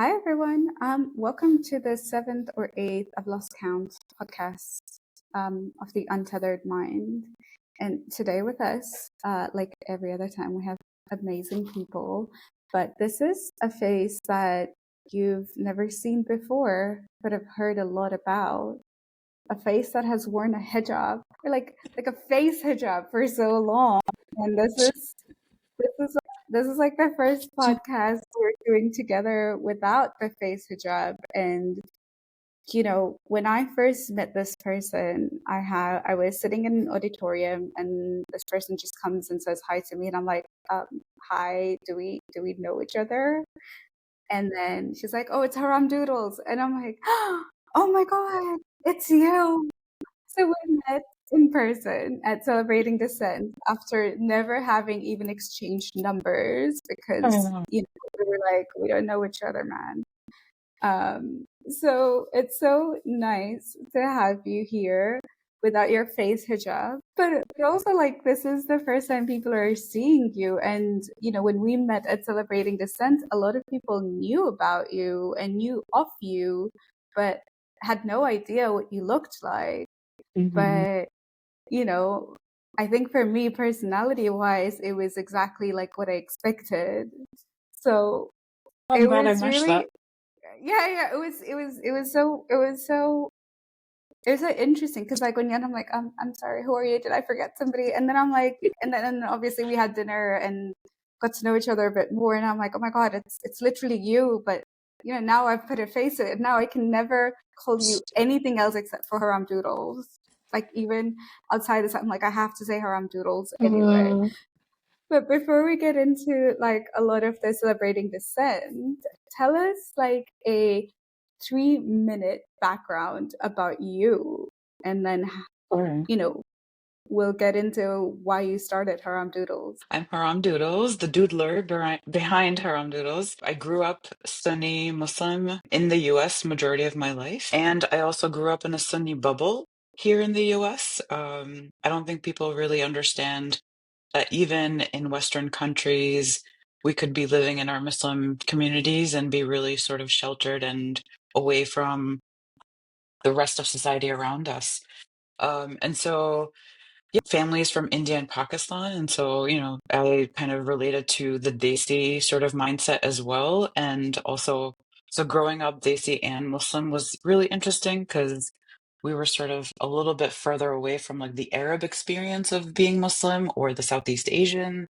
Hi, everyone. Welcome to the seventh or eighth, I've lost count, podcast of the Untethered Mind. And today with us, like every other time, we have amazing people. But this is a face that you've never seen before, but have heard a lot about. A face that has worn a hijab, or like a face hijab for so long. And this is this is like the first podcast we're doing together without the face hijab. And when I first met this person, I was sitting in an auditorium, and this person just comes and says hi to me, and I'm like, hi, do we know each other? And then she's like, oh, it's Haram Doodles, and I'm like, oh my god, it's you. So we met in person at Celebrating Dissent after never having even exchanged numbers because, Oh, we were like, we don't know each other, man. So it's so nice to have you here without your face hijab. But also, like, this is the first time people are seeing you. And, when we met at Celebrating Dissent, a lot of people knew about you and knew of you, but had no idea what you looked like. mhm. But, you know, I think for me, personality wise, it was exactly like what I expected. So I'm it glad I was matched that. really, yeah, it was so interesting because like when I'm like, I'm sorry, who are you? Did I forget somebody? And then I'm like, and then obviously we had dinner and got to know each other a bit more. And I'm like, oh my God, it's literally you. But now I've put a face to it. Now I can never call you anything else except for Haram Doodles. Like even outside this, I'm like, I have to say Haram Doodles anyway. Mm, But before we get into like a lot of the celebrating dissent, tell us like a 3-minute background about you, and then sure. you know we'll get into why you started Haram Doodles. I'm Haram Doodles, the doodler behind Haram Doodles. I grew up Sunni Muslim in the US majority of my life, and I also grew up in a Sunni bubble here in the US. I don't think people really understand that even in Western countries, we could be living in our Muslim communities and be really sort of sheltered and away from the rest of society around us. And so, yeah, families from India and Pakistan. And so, I kind of related to the Desi sort of mindset as well. And also, so growing up Desi and Muslim was really interesting because we were sort of a little bit further away from like the Arab experience of being Muslim or the Southeast Asian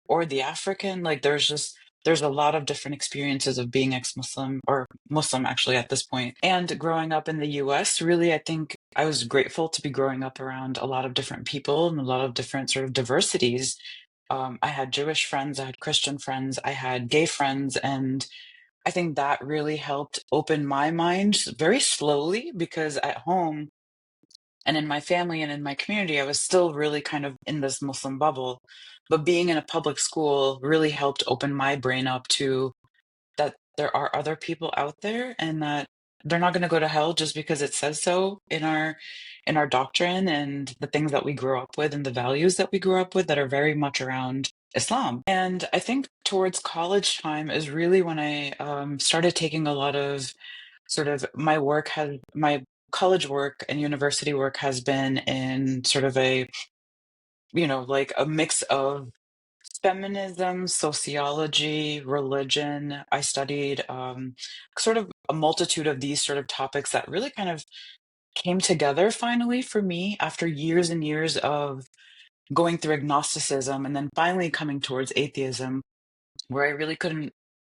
or the African. Like there's a lot of different experiences of being ex-Muslim or Muslim actually at this point. And growing up in the US, really, I think I was grateful to be growing up around a lot of different people and a lot of different sort of diversities. I had Jewish friends, I had Christian friends, I had gay friends, and I think that really helped open my mind very slowly because at home and in my family and in my community, I was still really kind of in this Muslim bubble. But being in a public school really helped open my brain up to that there are other people out there and that they're not going to go to hell just because it says so in our doctrine and the things that we grew up with and the values that we grew up with that are very much around Islam. And I think towards college time is really when I started taking a lot of sort of my college work and university work has been in sort of a like a mix of feminism, sociology, religion. I studied sort of a multitude of these sort of topics that really kind of came together finally for me after years and years of going through agnosticism and then finally coming towards atheism, where I really couldn't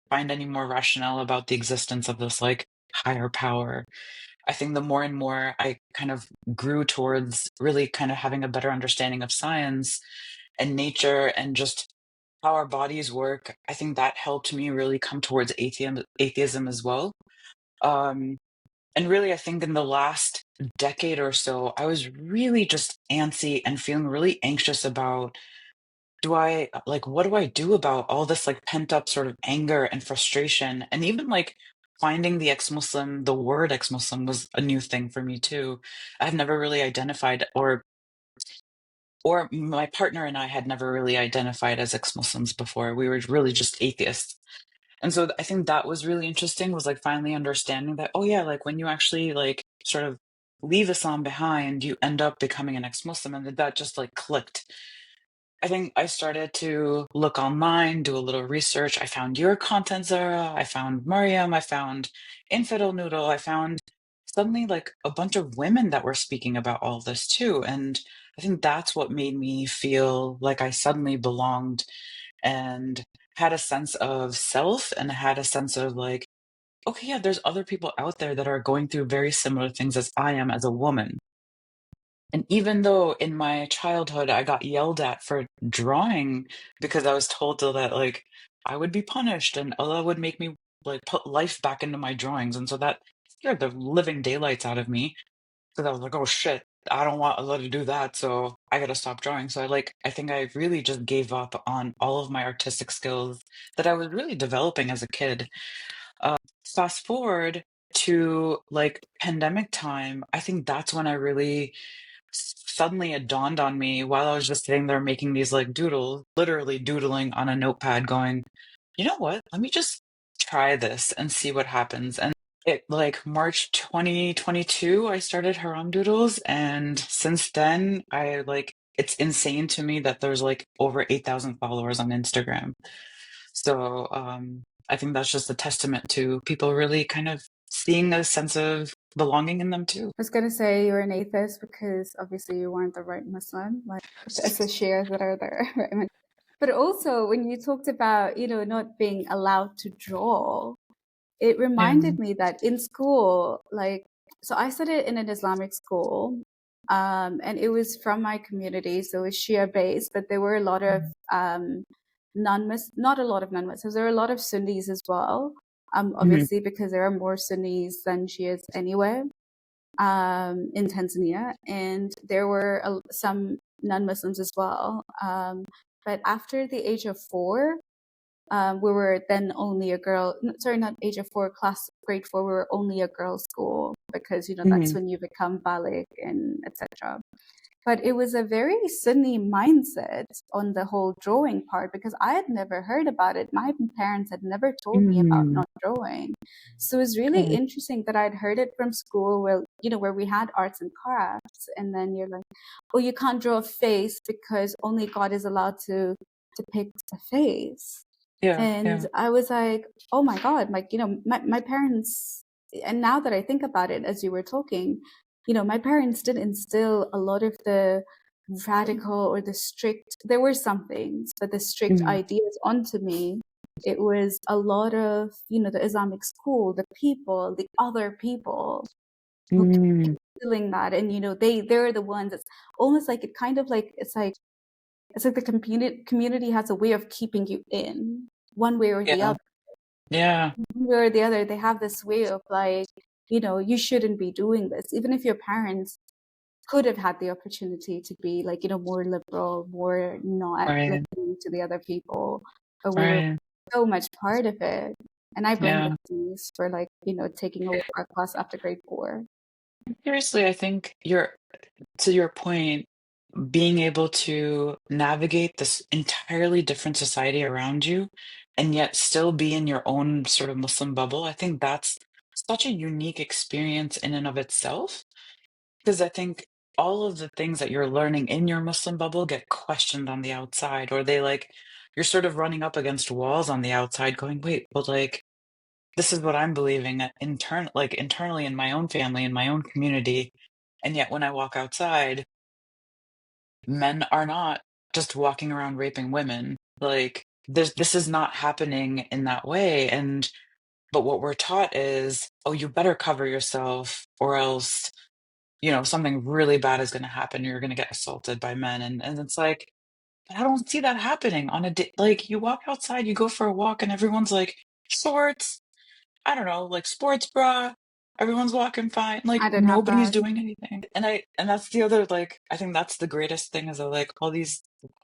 find any more rationale about the existence of this like higher power. I think the more and more I kind of grew towards really kind of having a better understanding of science and nature and just how our bodies work, I think that helped me really come towards atheism as well. Um, and really, I think in the last decade or so, I was really just antsy and feeling really anxious about what do I do about all this like pent up sort of anger and frustration? And even like finding the word ex Muslim was a new thing for me too. I've never really identified or my partner and I had never really identified as ex Muslims before. We were really just atheists. And so I think that was really interesting, was like finally understanding that, oh yeah, like when you actually like sort of leave Islam behind, you end up becoming an ex-Muslim, and that just like clicked. I think I started to look online, do a little research. I found your content, Zara. I found Mariam. I found Infidel Noodle. I found suddenly like a bunch of women that were speaking about all this too. And I think that's what made me feel like I suddenly belonged and had a sense of self and had a sense of like, okay, yeah, there's other people out there that are going through very similar things as I am as a woman. And even though in my childhood I got yelled at for drawing because I was told that like I would be punished and Allah would make me like put life back into my drawings. And so that scared the living daylights out of me. Because I was like, oh shit, I don't want Allah to do that. So I gotta stop drawing. So I think I really just gave up on all of my artistic skills that I was really developing as a kid. Uh, Fast forward to like pandemic time, I think that's when I really suddenly it dawned on me while I was just sitting there making these like doodles, literally doodling on a notepad, going, you know what? Let me just try this and see what happens. And it like March 2022, I started Haram Doodles. And since then, I like, it's insane to me that there's like over 8,000 followers on Instagram. So I think that's just a testament to people really kind of seeing a sense of belonging in them too. I was going to say you're an atheist because obviously you weren't the right Muslim, like it's the shares that are there. Right? But also, when you talked about, not being allowed to draw, it Yeah. reminded me that in school, like, so I studied in an Islamic school, and it was from my community, so it was Shia based, but there were a lot of not a lot of non-Muslims. There were a lot of Sunnis as well, Mhm. obviously because there are more Sunnis than Shias anyway, in Tanzania, and there were some non-Muslims as well. But after the age of 4, we were then only a girl. Sorry, not age of 4, class grade 4. We were only a girls' school because that's Mhm. when you become baligh and etc. But it was a very Sunni mindset on the whole drawing part because I had never heard about it. My parents had never told me about Mm. not drawing. So it was really Okay. interesting that I'd heard it from school where, where we had arts and crafts. And then you're like, oh, you can't draw a face because only God is allowed to depict a face. Yeah, And yeah. I was like, oh my God, like, my parents, and now that I think about it as you were talking, my parents did instill a lot of the radical or the strict, there were some things, but the strict Mhm. ideas onto me. It was a lot of, the Islamic school, the people, the other people who kept Mm. instilling that. And, they're the ones, it's almost like it kind of like, it's like the community has a way of keeping you in one way or the Yeah, other. yeah, One way or the other, they have this way of like, you shouldn't be doing this, even if your parents could have had the opportunity to be like, more liberal, more not right, listening to the other people, but we were right. so much part of it. And I blame the Yeah. police for like, taking over our class after grade 4. Seriously, I think you're, to your point, being able to navigate this entirely different society around you and yet still be in your own sort of Muslim bubble, I think that's such a unique experience in and of itself. Because I think all of the things that you're learning in your Muslim bubble get questioned on the outside, or they like, you're sort of running up against walls on the outside going, wait, but like, this is what I'm believing like internally in my own family, in my own community. And yet when I walk outside, men are not just walking around raping women. Like this is not happening in that way. And but what we're taught is, oh, you better cover yourself or else, something really bad is going to happen. You're going to get assaulted by men. And it's like, I don't see that happening on a day. Like you walk outside, you go for a walk and everyone's like shorts, I don't know, like sports bra. Everyone's walking fine. Like I did have nobody's that. doing anything. And that's the other like I think that's the greatest thing is that like all these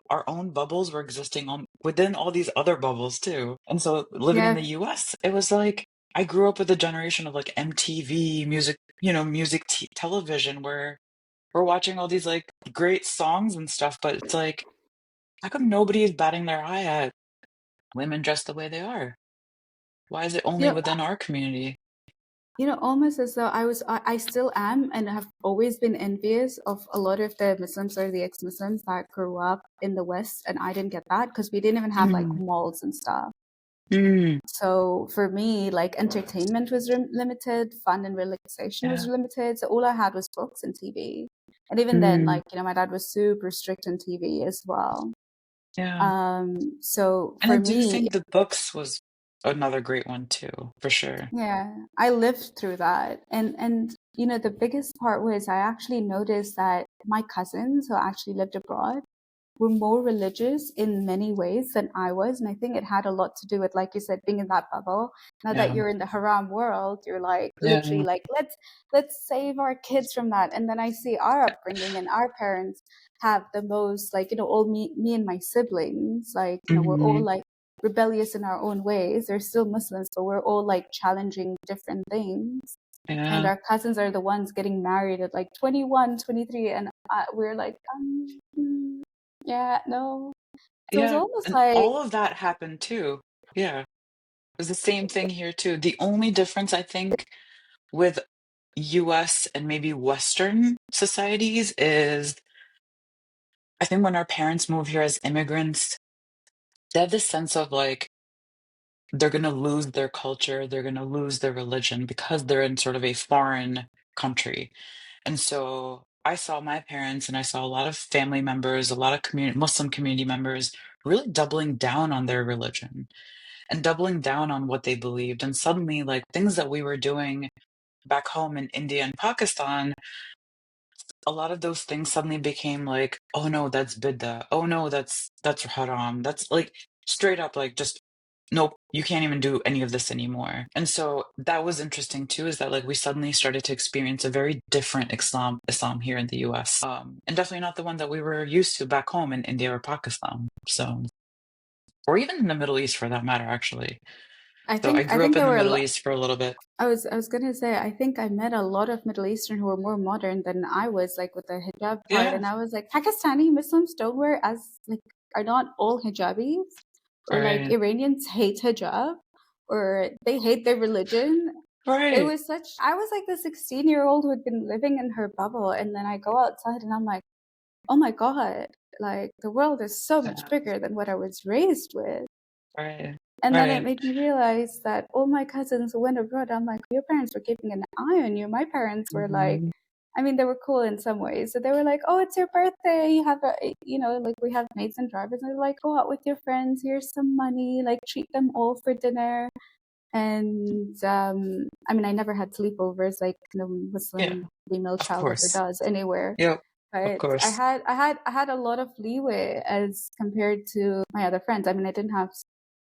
our own bubbles were existing on within all these other bubbles too. And so living in Yeah, the US, it was like I grew up with a generation of like MTV music, television where we're watching all these like great songs and stuff, but it's like how come nobody is batting their eye at women dressed the way they are? Why is it You only know, within our community? almost as though I still am and have always been envious of a lot of the Muslims or the ex-Muslims that grew up in the West, and I didn't get that because we didn't even have like Mm, malls and stuff. mm, So for me, like entertainment was limited, fun and relaxation was yeah. limited. So all I had was books and TV. And even then, Mm, like, my dad was super strict on TV as well. yeah. So And I for do me, think the books was another great one too, for sure. yeah, I lived through that. And the biggest part was I actually noticed that my cousins who actually lived abroad were more religious in many ways than I was. And I think it had a lot to do with, like you said, being in that bubble. Now that Yeah. you're in the haram world, you're like literally Yeah. like, let's save our kids from that. And then I see our upbringing and our parents have the most, like, all me and my siblings, like, we're all Hmm. like rebellious in our own ways. They're still Muslims, but we're all like challenging different things. And Yeah. our cousins are the ones getting married at like 21, 23, and we're like, yeah, no. So it's Yeah. almost And like all of that happened too. Yeah. It was the same thing here too. The only difference I think with US and maybe Western societies is I think when our parents move here as immigrants, they have this sense of like they're going to lose their culture, they're going to lose their religion because they're in sort of a foreign country. And so I saw my parents and I saw a lot of family members, a lot of Muslim community members really doubling down on their religion and doubling down on what they believed. And suddenly, like things that we were doing back home in India and Pakistan, a lot of those things suddenly became like, oh no, that's bid'ah. Oh no, that's haram. That's like straight up like just nope, you can't even do any of this anymore. And so that was interesting too, is that like we suddenly started to experience a very different Islam here in the US. And definitely not the one that we were used to back home in India or Pakistan. So or even in the Middle East for that matter, actually. So I I grew up think in there the were a Middle lot. East for a little bit. I was gonna say I think I met a lot of Middle Eastern who were more modern than I was, like with the hijab part, Yeah. and I was like, Pakistani Muslims don't wear as like are not all hijabis, or like Right. Iranians hate hijab, or they hate their religion. It Right. was such. I was like the 16-year-old who had been living in her bubble, and then I go outside and I'm like, oh my God, like the world is so much Yeah. bigger than what I was raised with. Right. And then it Right. made me realize that all my cousins who went abroad, I'm like, your parents were keeping an eye on you. My parents were like, Mhm. I mean, they were cool in some ways. So they were like, oh, it's your birthday. You have like we have maids and drivers. And they're like, go out with your friends. Here's some money. Like treat them all for dinner. And I mean, I never had sleepovers like no Yeah, Muslim female of child ever course. does anywhere. Yep, of But course. I had a lot of leeway as compared to my other friends. I mean, I didn't have,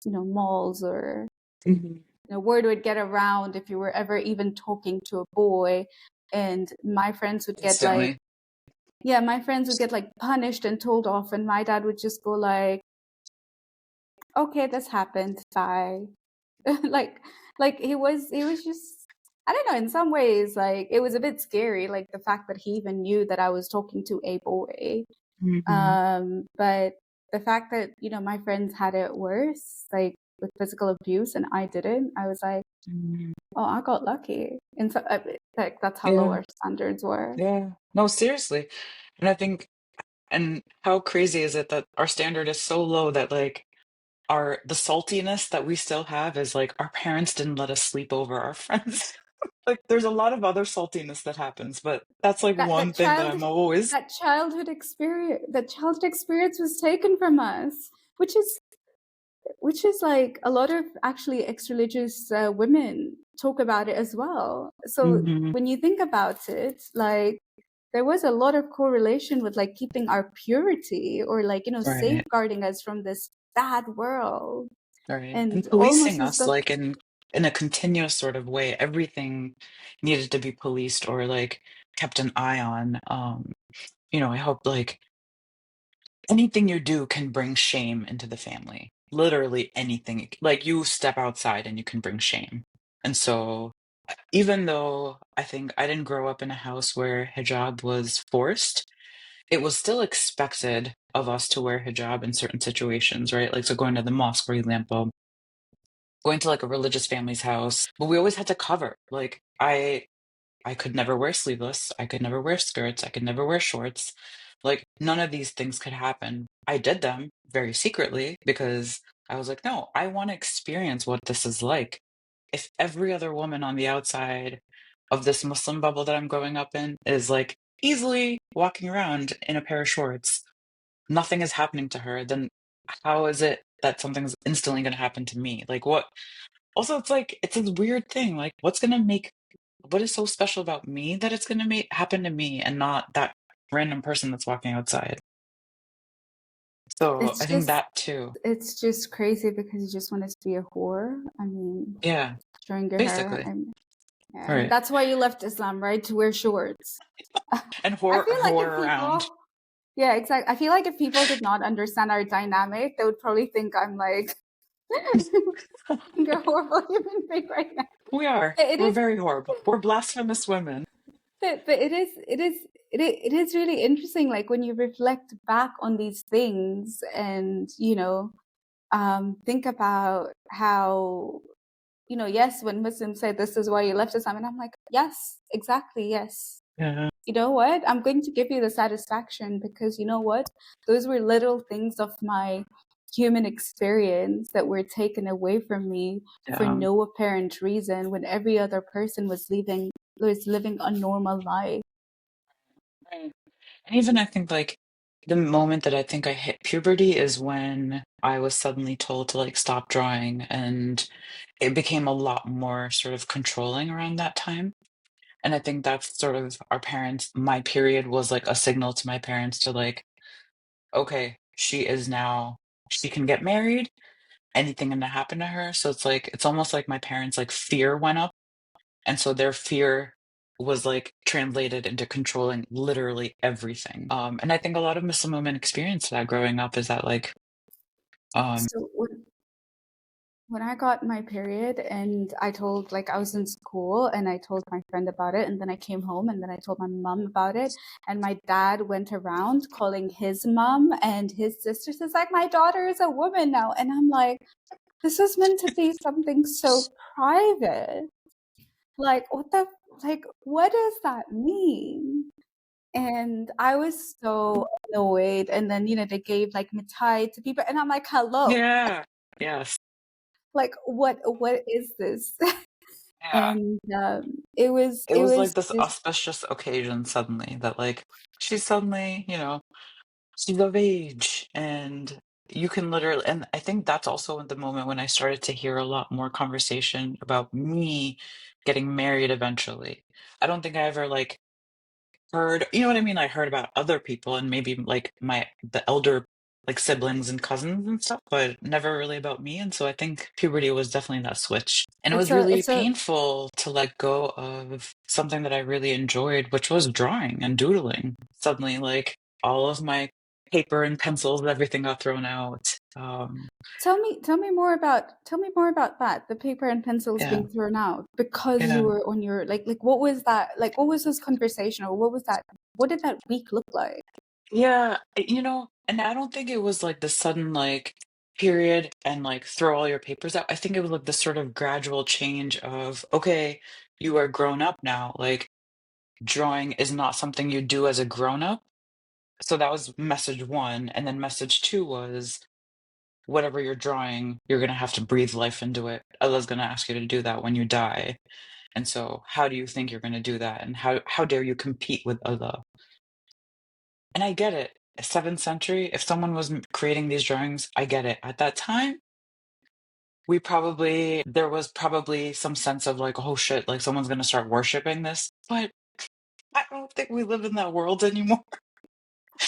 malls or, Mhm. word would get around if you were ever even talking to a boy. And my friends would get like, Instantly. yeah, my friends would get like punished and told off. And my dad would just go like, okay, this happened. Bye. like, like he was just, I don't know, in some ways, like it was a bit scary, like the fact that he even knew that I was talking to a boy. Mhm. But the fact that, my friends had it worse, like with physical abuse, and I didn't, I was like, Mhm. oh, I got lucky. And so, like, that's how low Yeah, our standards were. yeah. No, seriously. And I think, and how crazy is it that our standard is so low that like the saltiness that we still have is like our parents didn't let us sleep over our friends. Like there's a lot of other saltiness that happens, but that's like That one thing that I'm always, that childhood experience was taken from us, which is like a lot of actually ex-religious women talk about it as well. So mhm, when you think about it, like there was a lot of correlation with like keeping our purity, or like, right, safeguarding us from this bad world. right. And And almost policing as us though like in a continuous sort of way. Everything needed to be policed or like kept an eye on. I hope like anything you do can bring shame into the family. Literally anything. Like you step outside and you can bring shame. And so even though I think I didn't grow up in a house where hijab was forced, it was still expected of us to wear hijab in certain situations, right? Like so going to the mosque, for example, going to like a religious family's house, but we always had to cover. Like I could never wear sleeveless. I could never wear skirts. I could never wear shorts. Like, none of these things could happen. I did them very secretly because I was like, no, I want to experience what this is like. If every other woman on the outside of this Muslim bubble that I'm growing up in is like easily walking around in a pair of shorts, nothing is happening to her, then how is it that something's instantly going to happen to me? Like, what? Also, it's like, it's a weird thing. Like, what is so special about me that it's going to make happen to me and not that random person that's walking outside? So It's I think just that too. it's just crazy because you just want us to be a whore. I mean, Yeah, showing your hair. basically. Yeah, Right. that's why you left Islam, right? To wear shorts. And I whore, feel like whore if around. people, yeah, exactly. I feel like if people did not understand our dynamic, they would probably think I'm like a horrible human being right now. We are. It We're is, very horrible. We're blasphemous women. but it is really interesting. Like when you reflect back on these things, and think about how yes, when Muslims say this is why you left Islam, and I'm like, yes, exactly, yes. Yeah. You know what? I'm going to give you the satisfaction because you know what? Those were little things of my human experience that were taken away from me for Yeah. no apparent reason when every other person was living a normal life. Right. And even I think like the moment that I think I hit puberty is when I was suddenly told to like stop drawing, and it became a lot more sort of controlling around that time. And I think that's sort of our parents, my period was like a signal to my parents to like, okay, she can get married, anything gonna happen to her. So it's like, it's almost like my parents' like fear went up. And so their fear was like translated into controlling literally everything. And I think a lot of Muslim women experience that growing up is that like, um, So when I got my period and I told, like, I was in school and I told my friend about it, and then I came home and then I told my mom about it, and my dad went around calling his mom and his sisters. It's like, my daughter is a woman now. And I'm like, this is meant to be something so private. Like, what does that mean? And I was so annoyed. And then, they gave like mithai to people. And I'm like, hello, yeah, yes, like, what is this? yeah. And it was It it was was like this just auspicious occasion suddenly that like she's suddenly, she's of age, and you can literally, and I think that's also the moment when I started to hear a lot more conversation about me getting married eventually. I don't think I ever like heard, you know what I mean? I heard about other people and maybe like the elder like siblings and cousins and stuff, but never really about me. And so I think puberty was definitely that switch. And it it's was a really it's a painful to let go of something that I really enjoyed, which was drawing and doodling. Suddenly, like all of my paper and pencils, everything got thrown out. tell me more about that, the paper and pencils Yeah, being thrown out because you yeah. were on your like what was that, like what was this conversation, or what did that week look like? Yeah, and I don't think it was like the sudden like period and like throw all your papers out. I think it was like the sort of gradual change of, okay, you are grown up now. Like drawing is not something you do as a grown up. So that was message one. And then message two was whatever you're drawing, you're gonna have to breathe life into it. Allah's gonna ask you to do that when you die. And so how do you think you're gonna do that? And how dare you compete with Allah? And I get it. 7th century, if someone was creating these drawings, I get it. At that time, there was probably some sense of like, oh shit, like someone's gonna start worshiping this. But I don't think we live in that world anymore.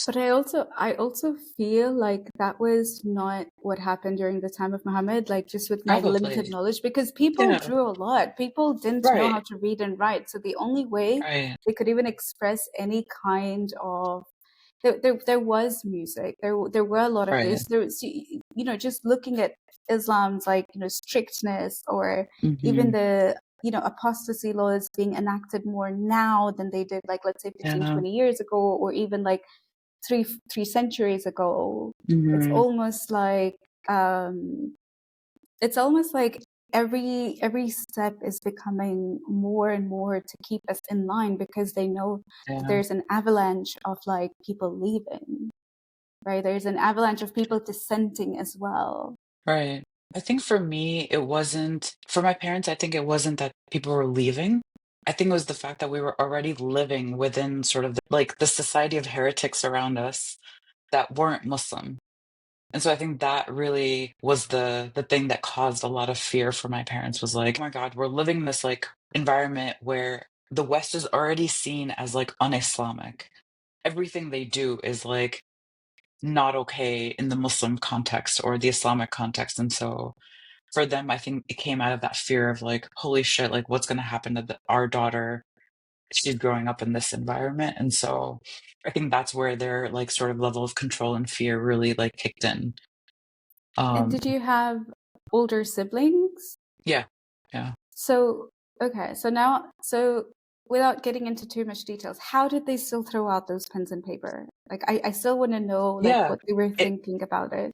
But I also feel like that was not what happened during the time of Muhammad, like just with my limited Probably. knowledge, because people Yeah. drew a lot. People didn't know how Right. to read and write. So the only way Right. they could even express any kind of there was music. There were a lot of Right. this. There was, just looking at Islam's, like, strictness, or even Hmm. the apostasy laws being enacted more now than they did, like, let's say 15, Yeah. 20 years ago, or even like three centuries ago. It's Hmm. almost like um it's almost like every step is becoming more and more to keep us in line, because they know that Yeah. there's an avalanche of like people leaving, right? There's an avalanche of people dissenting as well. Right. I think for me, it wasn't, for my parents, I think it wasn't that people were leaving. I think it was the fact that we were already living within sort of like the society of heretics around us that weren't Muslim. And so I think that really was the thing that caused a lot of fear for my parents, was like, oh my God, we're living in this like environment where the West is already seen as like un-Islamic. Everything they do is like not okay in the Muslim context or the Islamic context. And so for them, I think it came out of that fear of like, holy shit, like what's going to happen to our daughter? She's growing up in this environment. And so I think that's where their like sort of level of control and fear really like kicked in. And Um, did you have older siblings? yeah, yeah, So, okay, so now, so without getting into too much details, how did they still throw out those pens and paper? Like, I still want to know, like, yeah. what they were It thinking about it.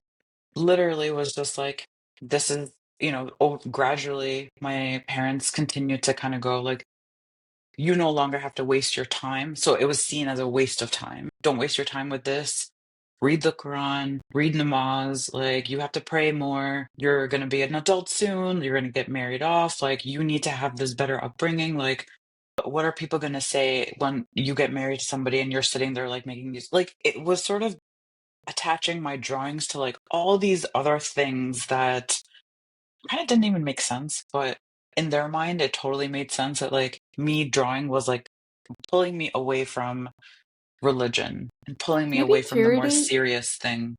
literally was just like, this is, gradually my parents continued to kind of go like, you no longer have to waste your time. So it was seen as a waste of time. Don't waste your time with this. Read the Quran, read namaz. Like, you have to pray more. You're going to be an adult soon. You're going to get married off. Like, you need to have this better upbringing. Like, what are people going to say when you get married to somebody and you're sitting there, like, making these? Like, it was sort of attaching my drawings to, like, all these other things that kind of didn't even make sense. But in their mind, it totally made sense that, like, me drawing was, like, pulling me away from religion and pulling me Maybe away from the more purity, serious thing.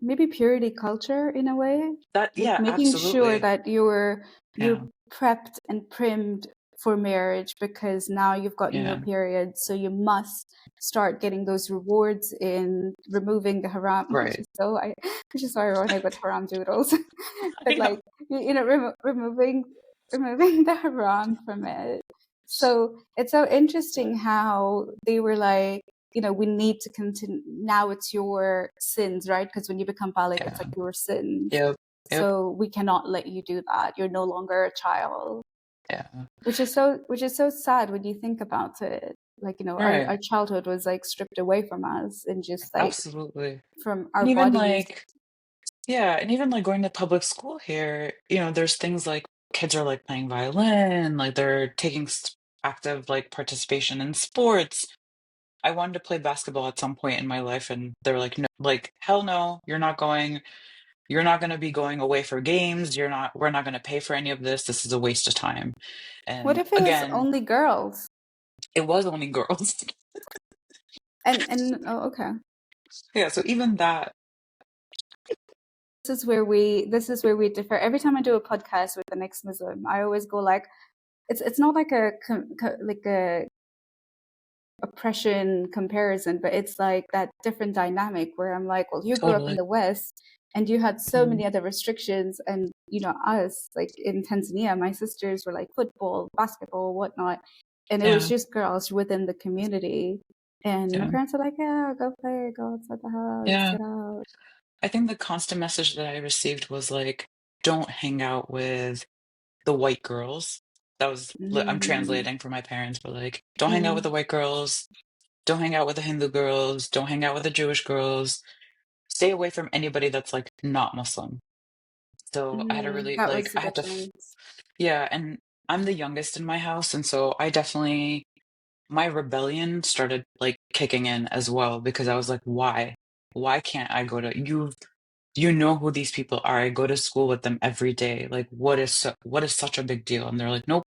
maybe purity culture in a way, That, like yeah, making sure absolutely. that you're Yeah, prepped and primed for marriage, because now you've gotten your yeah. period, so you must start getting those rewards in removing the haram, which Right. is which is so ironic with haram doodles. I But know. like, removing the haram from it. So it's so interesting how they were like, we need to continue. Now it's your sins, right? Because when you become Balik, it's Yeah. like your sins. Yep. Yep. So we cannot let you do that. You're no longer a child, Yeah. which is so sad when you think about it. Like, our Right. childhood was like stripped away from us, and just like Absolutely. from our And even bodies. like, yeah, and even like going to public school here, there's things like kids are like playing violin, like they're taking active like participation in sports. I wanted to play basketball at some point in my life, and they're like, no, like, hell no, you're not going. You're not going to be going away for games. We're not going to pay for any of this. This is a waste of time. What And if it was again, only girls? it was only girls. And oh, okay. Yeah, so even that, This is where we differ. Every time I do a podcast with an ex-Muslim, I always go like, it's not like a oppression comparison, but it's like that different dynamic where I'm like, well, you grew up in totally. the West and you had so Mm, many other restrictions, and us, like in Tanzania, my sisters were like football, basketball, whatnot, and it was yeah, just girls within the community. And my yeah, parents are like, yeah, go play, go outside the house, yeah. get out. I think the constant message that I received was like, don't hang out with the white girls. That was, I'm Mm, translating for my parents, but like, don't hang out with mm, the white girls. Don't hang out with the Hindu girls. Don't hang out with the Jewish girls. Stay away from anybody that's like not Muslim. So I had to really that like, was the I had to, difference. yeah, and I'm the youngest in my house, and so I definitely, my rebellion started like kicking in as well, because I was like, why? Why can't I go to you know who these people are? I go to school with them every day. Like, what is such a big deal? And they're like, nope,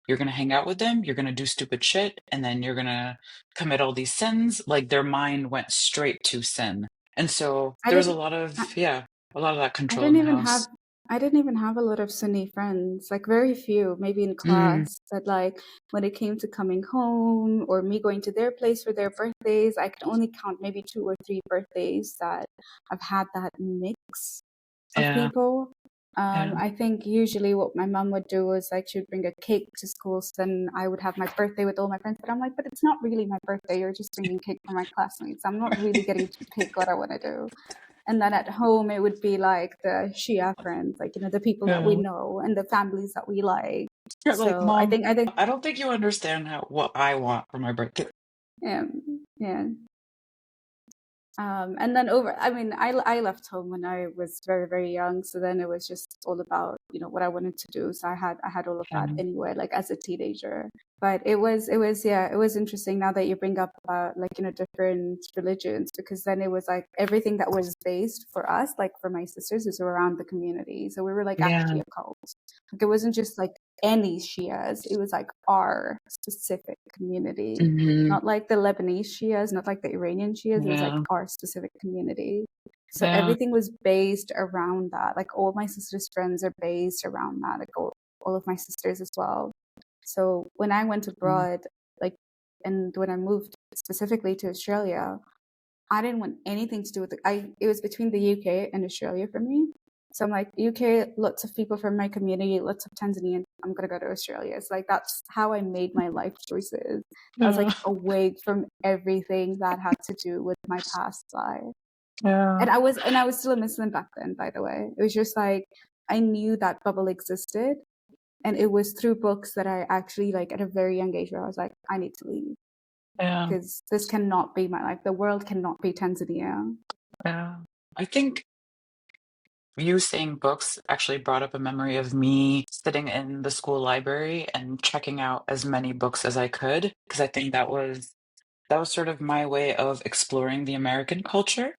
you're gonna hang out with them, you're gonna do stupid shit, and then you're gonna commit all these sins. Like their mind went straight to sin. And so I there was a didn't. lot of, yeah, a lot of that I control in didn't the even have house. I didn't even have a lot of Sunni friends, like very few, maybe in Mm, class, but like when it came to coming home or me going to their place for their birthdays, I can only count maybe two or three birthdays that I've had that mix of yeah, people. yeah. I think usually what my mom would do was like she would bring a cake to school, so then I would have my birthday with all my friends. But I'm like, but it's not really my birthday. You're just bringing cake for my classmates. I'm not really getting to pick what I want to do. And then at home, it would be like the Shia friends, like, the people that we Yeah. know and the families that we like. You're like, So Mom, I think, I don't think you understand what I want for my birthday. yeah, yeah. And then I mean, I left home when I was very, very young. So then it was just all about, what I wanted to do. So I had all of that Yeah. anyway, like as a teenager. But yeah, it was interesting now that you bring up about like, different religions, because then it was like everything that was based for us, like for my sisters, is around the community. So we were like Yeah. actually a cult. Like it wasn't just like any Shias, it was like our specific community, Hmm. not like the Lebanese Shias, not like the Iranian Shias. It was like Yeah. our specific community. So Yeah. everything was based around that. Like all my sister's friends are based around that. Like all of my sisters as well. So when I went Mm. abroad, like, and when I moved specifically to Australia, I didn't want anything to do with it. It was between the UK and Australia for me. So I'm like, UK, lots of people from my community, lots of Tanzanian. I'm gonna go to Australia. It's like that's how I made my life choices. I was Yeah. like away from everything that had to do with my past life. Yeah. And I was still a Muslim back then, by the way. It was just like I knew that bubble existed. And it was through books that I actually like at a very young age where I was like, I need to leave Yeah. because this cannot be my life. The world cannot be Tanzania. Yeah. I think you saying books actually brought up a memory of me sitting in the school library and checking out as many books as I could, because I think that was sort of my way of exploring the American culture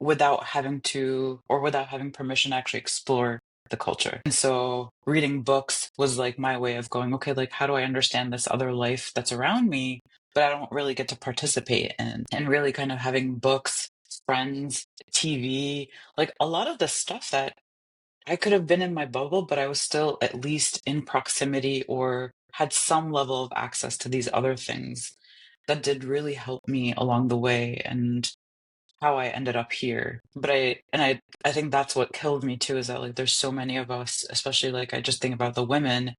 without having to, or without having permission to actually explore the culture. And so reading books was like my way of going, okay, like how do I understand this other life that's around me, but I don't really get to participate in? And really kind of having books, friends, TV, like a lot of the stuff that I could have been in my bubble, but I was still at least in proximity or had some level of access to these other things that did really help me along the way and how I ended up here. But I think that's what killed me too, is that like there's so many of us, especially like I just think about the women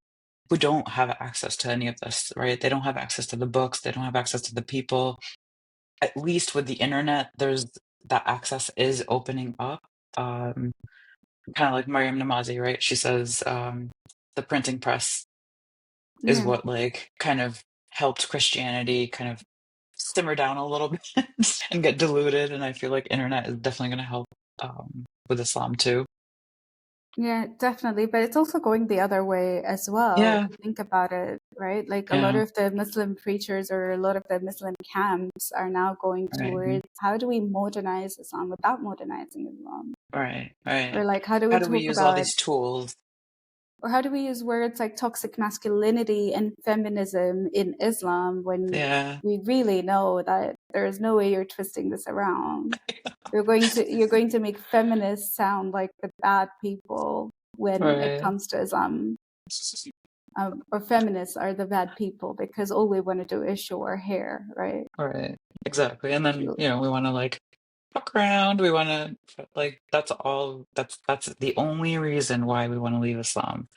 who don't have access to any of this, right? They don't have access to the books, they don't have access to the people. At least with the internet, there's that access is opening up. Um, Kind of like Mariam Namazi, right? She says the printing press is Yeah. what like kind of helped Christianity kind of simmer down a little bit and get diluted. And I feel like internet is definitely going to help with Islam too. Yeah, definitely. But it's also going the other way as well, if Yeah, you think about it, right? Like a lot yeah, of the Muslim preachers or a lot of the Muslim camps are now going right, towards how do we modernize Islam without modernizing Islam? right, Or right. like how do How we do we talk use all about, these tools? or how do we use words like toxic masculinity and feminism in Islam when Yeah, we really know that there is no way you're twisting this around? You're going to make feminists sound like the bad people when it right, comes to Islam, or feminists are the bad people because all we want to do is show our hair, right? right, exactly. And then, You- we want to like fuck around. We want to like that's the only reason why we want to leave Islam.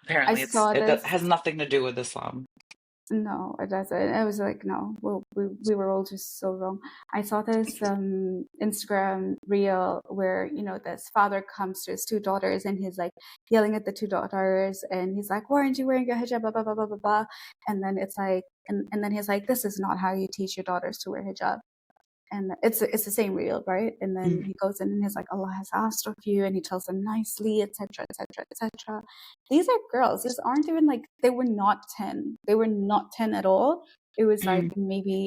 I Apparently, saw it this. has nothing to do with Islam. No, it doesn't. I was like, no, well, we were all just so wrong. I saw this Instagram reel where, this father comes to his two daughters and he's like yelling at the two daughters and he's like, why aren't you wearing your hijab? Blah, blah, blah, blah, blah, blah. And then it's like, and then he's like, this is not how you teach your daughters to wear hijab. And it's the same reel, right? And then Mm, he goes in and he's like, Allah has asked of you, and he tells them nicely, etc., etc., etc. These are girls. These aren't even like they were not 10. They were not 10 at all. It was like mm, maybe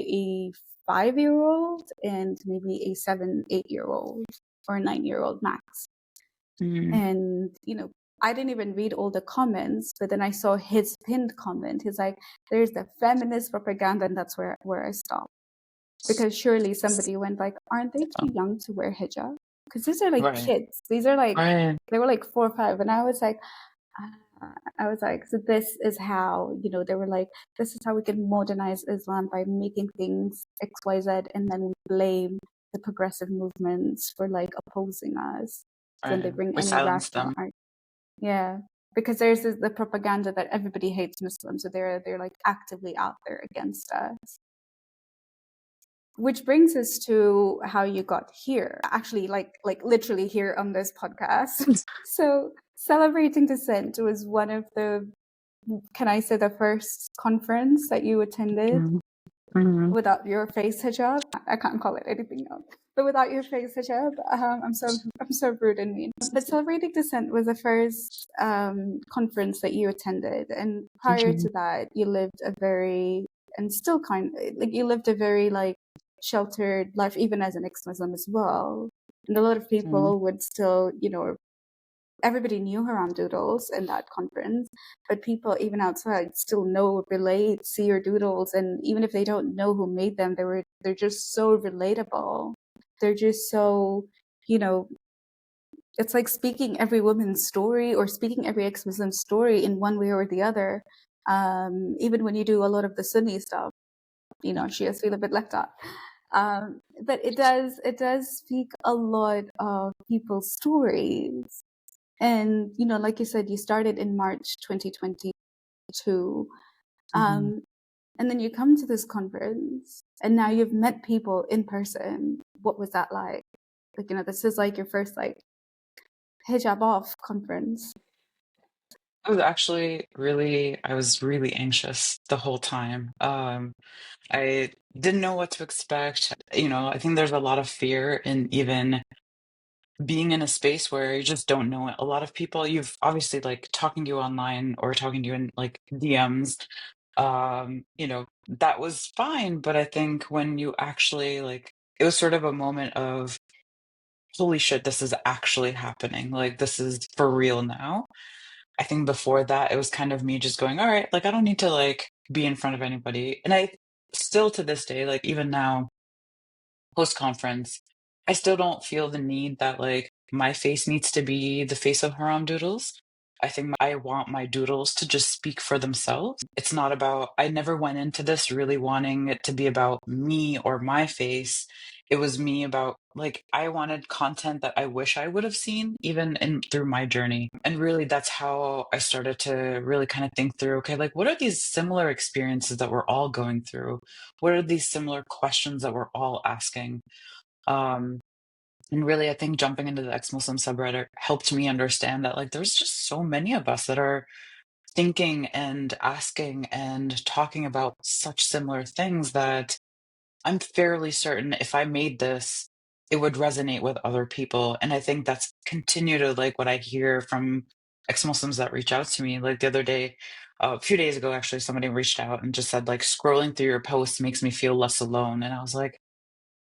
a 5-year old and maybe a 7, 8-year old or a 9-year old max. mm, And I didn't even read all the comments, but then I saw his pinned comment. He's like, "There's the feminist propaganda," and that's where I stopped. Because surely somebody wwent like, aren't they too um, young to wear hijab? Because these are like right, kids. These are like, right, they were like 4 or 5. And I was like, so this is how, they were like, this is how we can modernize Islam by making things XYZ. And then we blame the progressive movements for like opposing us when they right. bring We any silence rational them. art. Yeah. Because there's the propaganda that everybody hates Muslims. So they're like actively out there against us. which brings us to how you got here. Actually, like literally here on this podcast. So, Celebrating Dissent was one of the, can I say, the first conference that you attended without your face hijab. I can't call it anything else. But without your face hijab, I'm so rude and mean. But Celebrating Dissent was the first conference that you attended, and prior to that, you lived a very, and still kind of, like, you lived a very like sheltered life, even as an ex-Muslim as well. And a lot of people would still, you know, everybody knew Haram Doodles in that conference, but people even outside still know, relate, see your doodles, and even if they don't know who made them, they're just so relatable. They're just so, you know, it's like speaking every woman's story or speaking every ex-Muslim story in one way or the other. Even when you do a lot of the Sunni stuff, you know, Shias feel a bit left out. But it does speak a lot of people's stories. And, you know, like you said, you started in March 2022. And then you come to this conference and now you've met people in person. What was that like? Like, you know, this is like your first like hijab off conference. I was really anxious the whole time. I didn't know what to expect. You know, I think there's a lot of fear in even being in a space where you just don't know it. A lot of people, you've obviously like talking to you online or talking to you in like DMs, you know, that was fine. But I think when you actually like, it was sort of a moment of, holy shit, this is actually happening. Like, this is for real now. I think before that, it was kind of me just going, all right, like, I don't need to like be in front of anybody. And I still to this day, like, even now, post conference, I still don't feel the need that like my face needs to be the face of Haram Doodles. I think I want my doodles to just speak for themselves. It's not about, I never went into this really wanting it to be about me or my face. It was me about like, I wanted content that I wish I would have seen even in through my journey. And really, that's how I started to really kind of think through, okay, like, what are these similar experiences that we're all going through? What are these similar questions that we're all asking? Um, and really, I think jumping into the ex-Muslim subreddit helped me understand that like there's just so many of us that are thinking and asking and talking about such similar things that I'm fairly certain if I made this, it would resonate with other people. And I think that's continue to like what I hear from ex-Muslims that reach out to me. Like the other day, a few days ago, actually, somebody reached out and just said, like, scrolling through your posts makes me feel less alone. And I was like,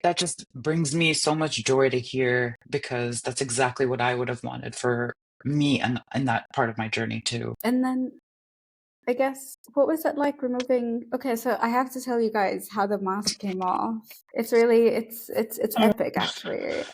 that just brings me so much joy to hear because that's exactly what I would have wanted for me and that part of my journey too. And then I guess, what was it like removing? Okay, so I have to tell you guys how the mask came off. It's really, it's epic actually.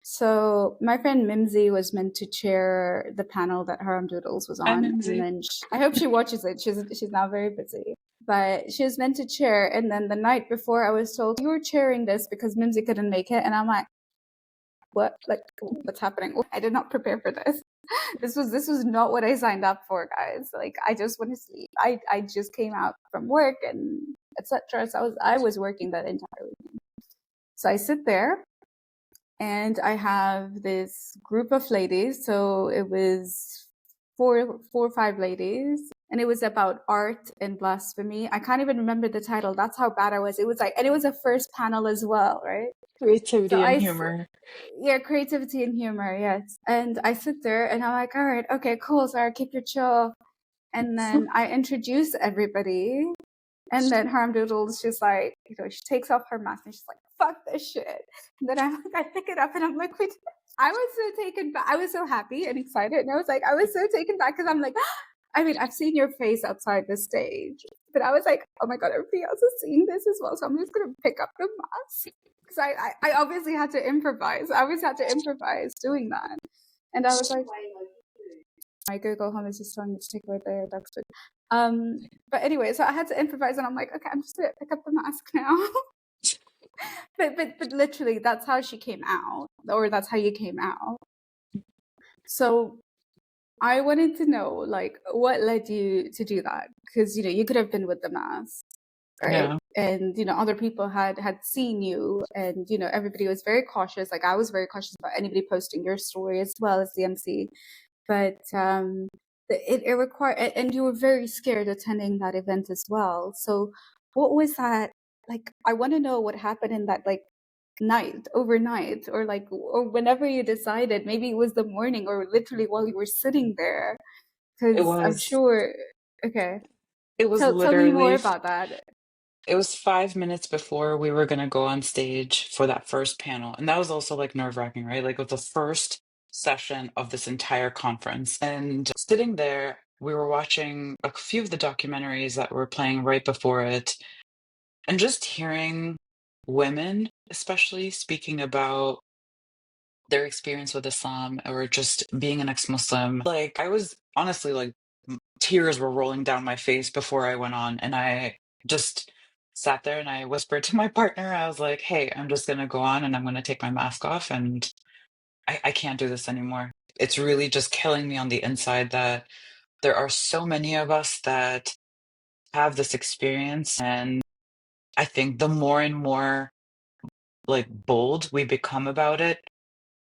So my friend Mimsy was meant to chair the panel that Haram Doodles was Hi, on, and Mimsy. then I hope she watches it. She's now very busy, but she was meant to chair, and then the night before, I was told you were chairing this because Mimsy couldn't make it, and I'm like, what? Like, what's happening? I did not prepare for this. This was not what I signed up for, guys. Like, I just want to sleep. I just came out from work and etc. So I was working that entire weekend. So I sit there and I have this group of ladies. So it was four or five ladies, and it was about art and blasphemy. I can't even remember the title. That's how bad I was. It was like, and it was a first panel as well, right? So Creativity and humor. yeah, creativity and humor, yes. And I sit there and I'm like, all right, okay, cool, Sarah, keep your chill. And then I introduce everybody. And then Haram Doodles, she's like, you know, she takes off her mask and she's like, fuck this shit. And then I pick it up and I'm like, wait, I was so taken back. I was so happy and excited. And I was like, I was so taken back because I'm like, I mean, I've seen your face outside the stage, but I was like, oh my God, everybody else is seeing this as well. So I'm just going to pick up the mask. Because I obviously had to improvise. I always had to improvise doing that. And I was like, my Google Home is just telling me to take away the dog's food. But anyway, so I had to improvise and I'm like, okay, I'm just going to pick up the mask now. but literally, that's how she came out, or that's how you came out. So I wanted to know, like, what led you to do that? Because, you know, you could have been with the mask, right? Yeah. and other people had seen you, and everybody was very cautious. Like I was very cautious about anybody posting your story as well as the MC. But it required, and you were very scared attending that event as well. So what was that like? I want to know what happened in that like night, overnight, or like, or whenever you decided. Maybe it was the morning, or literally while you were sitting there, It because I'm was sure. Okay, it was tell me more literally about that. it was 5 minutes before we were gonna go on stage for that first panel. And that was also like nerve-wracking, right? Like it was the first session of this entire conference. And sitting there, we were watching a few of the documentaries that were playing right before it, and just hearing women, especially speaking about their experience with Islam or just being an ex-Muslim. Like I was honestly like tears were rolling down my face before I went on, and I just sat there and I whispered to my partner. I was like, "Hey, I'm just gonna go on and I'm gonna take my mask off, and I can't do this anymore." It's really just killing me on the inside that there are so many of us that have this experience, and I think the more and more like bold we become about it,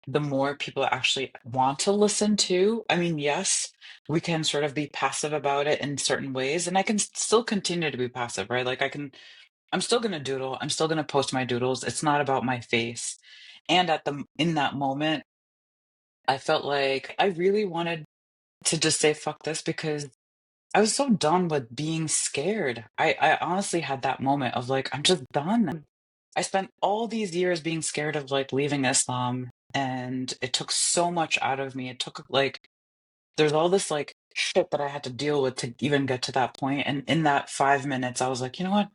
the more people actually want to listen to. I mean, yes, we can sort of be passive about it in certain ways, and I can still continue to be passive, right? Like I'm still gonna doodle, I'm still gonna post my doodles. It's not about my face. And in that moment, I felt like I really wanted to just say fuck this because I was so done with being scared. I honestly had that moment of like, I'm just done. I spent all these years being scared of like leaving Islam, and it took so much out of me. It took like there's all this like shit that I had to deal with to even get to that point. And in that 5 minutes, I was like, you know what?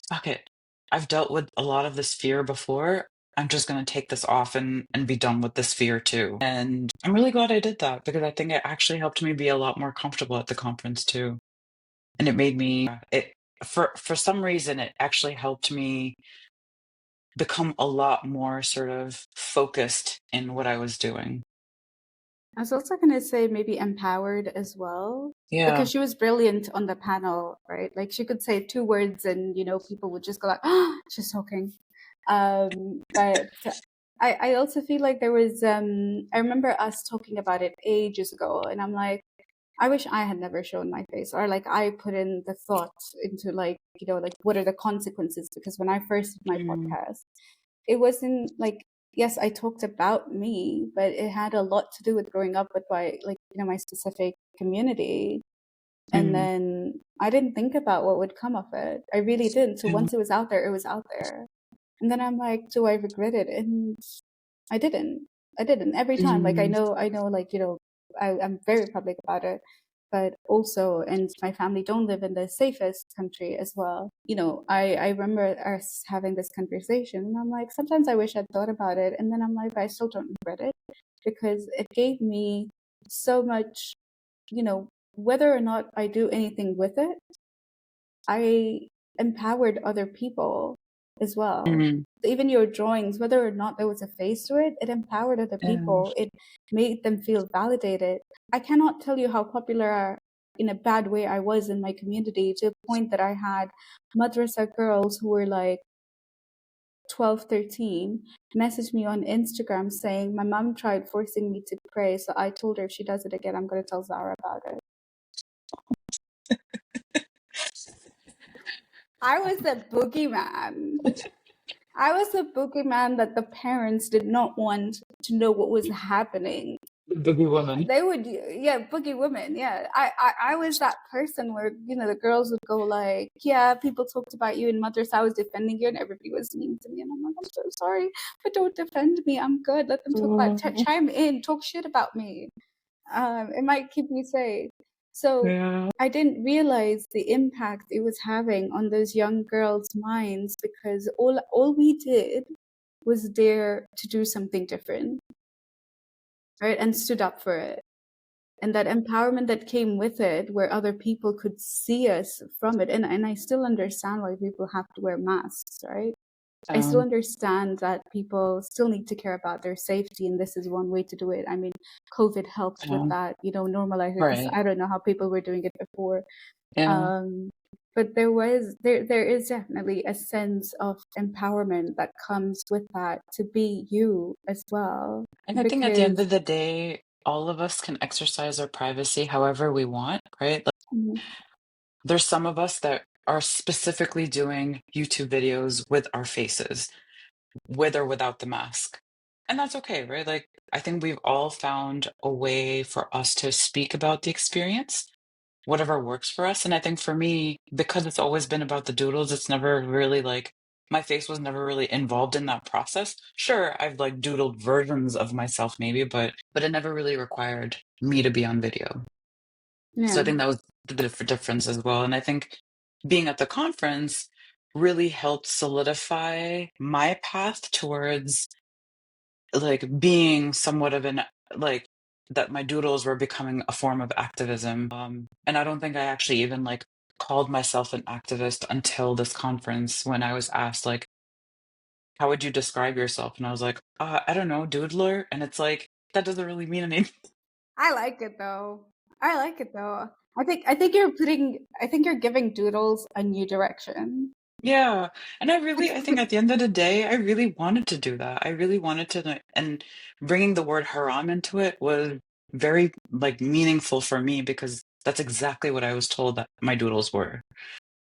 Fuck it. I've dealt with a lot of this fear before. I'm just gonna take this off and be done with this fear too. And I'm really glad I did that because I think it actually helped me be a lot more comfortable at the conference too. And it made me it for some reason it actually helped me become a lot more sort of focused in what I was doing. I was also going to say maybe empowered as well, Yeah. because she was brilliant on the panel, right? Like she could say two words and, people would just go like, oh, she's talking. But I also feel like there was, I remember us talking about it ages ago, and I'm like, I wish I had never shown my face, or like I put in the thoughts into like, like what are the consequences? Because when I first did my Mm, podcast, it wasn't like, yes, I talked about me, but it had a lot to do with growing up with my like my specific community. And mm, then I didn't think about what would come of it. I really didn't. So yeah. once it was out there, it was out there. And then I'm like, do I regret it? And I didn't. I didn't. Every time. Like Mm, I know like, I'm very public about it. But also, and my family don't live in the safest country as well. I remember us having this conversation, and I'm like, sometimes I wish I'd thought about it. And then I'm like, I still don't regret it because it gave me so much, whether or not I do anything with it, I empowered other people as well. mm, Even your drawings, whether or not there was a face to it, it empowered other yeah. people. It made them feel validated. I cannot tell you how popular in a bad way I was in my community, to the point that I had madrasa girls who were like 12, 13 message me on Instagram saying, my mom tried forcing me to pray, so I told her if she does it again, I'm going to tell Zara about it. I was the boogeyman. I was the boogeyman that the parents did not want to know what was happening. The boogie woman. They would, yeah, boogie women, yeah. I was that person where, the girls would go like, yeah, people talked about you in madrasa, I was defending you, and everybody was mean to me. And I'm like, I'm so sorry, but don't defend me. I'm good. Let them talk about, Oh, chime in, talk shit about me. It might keep me safe. So yeah. I didn't realize the impact it was having on those young girls' minds, because all we did was dare to do something different, right? And stood up for it. And that empowerment that came with it, where other people could see us from it. And I still understand why people have to wear masks, right? I still Um, understand that people still need to care about their safety, and this is one way to do it. I mean, COVID helped with um, that, normalize it, because right. I don't know how people were doing it before. Yeah. Um, but there is definitely a sense of empowerment that comes with that, to be you as well. And I think at the end Because of the day, all of us can exercise our privacy however we want, right? Like, mm, there's some of us that are specifically doing YouTube videos with our faces, with or without the mask. And that's okay, right? Like, I think we've all found a way for us to speak about the experience, whatever works for us. And I think for me, because it's always been about the doodles, it's never really like my face was never really involved in that process. Sure, I've like doodled versions of myself maybe, but it never really required me to be on video. So I yeah, think that was the difference as well. And I think being at the conference really helped solidify my path towards like being somewhat of an like that my doodles were becoming a form of activism. And I don't think I actually even like called myself an activist until this conference when I was asked like, how would you describe yourself? And I was like, I don't know, doodler. And it's like, that doesn't really mean anything. I like it though. I like it though. I think you're giving doodles a new direction. Yeah. And I think at the end of the day, I really wanted to do that. I really wanted to, and bringing the word haram into it was very like meaningful for me because that's exactly what I was told that my doodles were.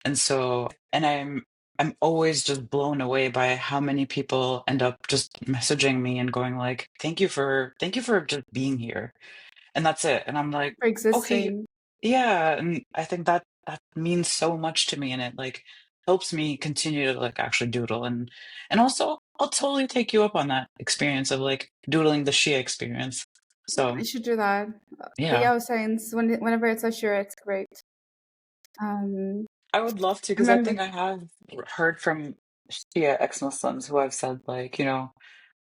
And so, and I'm always just blown away by how many people end up just messaging me and going like, thank you for just being here. And that's it. And I'm like, For okay, existing. yeah. And I think that that means so much to me, and it like helps me continue to like actually doodle. And also I'll totally take you up on that experience of like doodling the Shia experience. So I should do that. The yeah, Yao Saints, whenever it's Ashura, it's great. Um, I would love to I because I remember, think I have heard from Shia ex-Muslims who have said like, you know,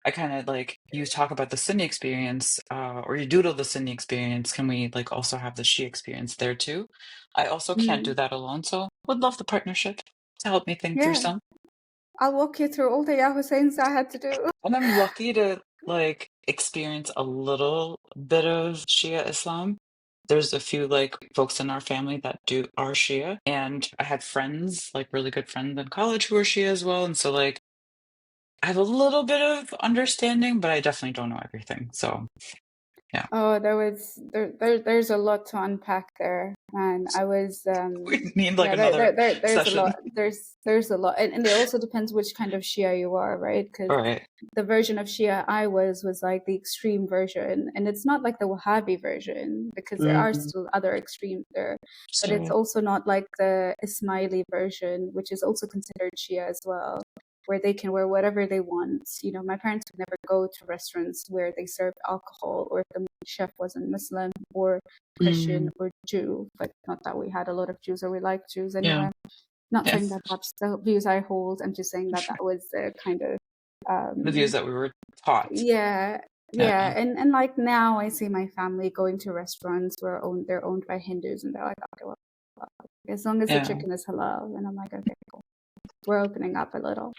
I kind of like you talk about the Sunni experience, or you doodle the Sunni experience. Can we like also have the Shia experience there too? I also can't do mm, that alone, so would love the partnership to help me think through yeah, some. I'll walk you through all the Yao Saints I had to do. And I'm lucky to like experience a little bit of Shia Islam. There's a few like folks in our family that do are Shia, and I had friends, like really good friends in college who are Shia as well, and so like I have a little bit of understanding, but I definitely don't know everything. So yeah, Oh, there's a lot to unpack there, man. I was we need like yeah, another there's a lot. session. There's a lot, and it also depends which kind of Shia you are, right? All Because right. the version of Shia I was like the extreme version, and it's not like the Wahhabi version because there are Mm, still other extremes there, but it's so also not like the Ismaili version, which is also considered Shia as well, where they can wear whatever they want. You know, my parents would never go to restaurants where they served alcohol, or if the chef wasn't Muslim or Christian mm, or Jew. But not that we had a lot of Jews or we like Jews yeah, anyway. Not yeah. saying that that's the views I hold. I'm just saying that that was the kind of The views um that we were taught. yeah, yeah. Yeah, And like now I see my family going to restaurants where they're owned by Hindus, and they're like, okay, well, as long as the yeah. chicken is halal. And I'm like, okay, cool, we're opening up a little.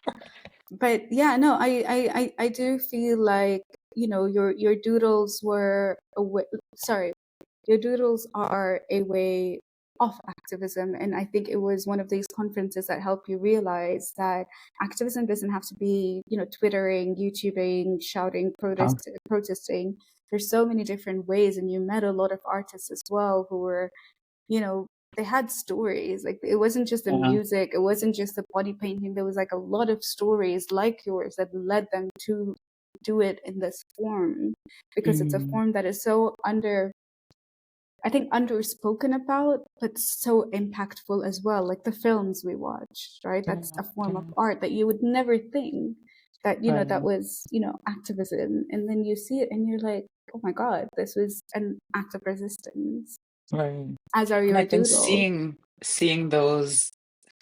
But yeah, no, I do feel like, you know, your doodles were a way, sorry, your doodles are a way of activism. And I think it was one of these conferences that helped you realize that activism doesn't have to be, you know, twittering, YouTubing, shouting, Oh, protesting. There's so many different ways, and you met a lot of artists as well who were, you know, they had stories. Like, it wasn't just the yeah. music, it wasn't just the body painting. There was like a lot of stories like yours that led them to do it in this form, because it's a Mm, form that is so I think underspoken about, but so impactful as well. Like the films we watched, right? yeah, That's a form of yeah. art that you would never think that, you know, that Right, was, you know, activism. And then you see it and you're like, oh my God, this was an act of resistance, right. as are And I your think doodles. seeing those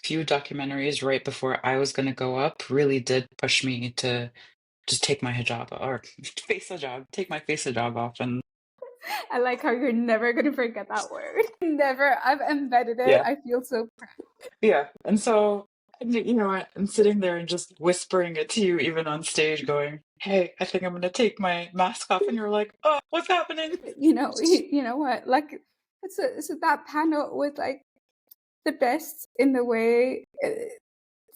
few documentaries right before I was going to go up really did push me to just take my hijab or face hijab, take my face hijab off, and I like how you're never going to forget that word. Never. I've embedded it. yeah, I feel so proud. yeah. And so you know, I'm sitting there and just whispering it to you, even on stage, going, "Hey, I think I'm going to take my mask off," and you're like, "Oh, what's happening?" You know, you know what? Like, it's that panel with like the best in the way.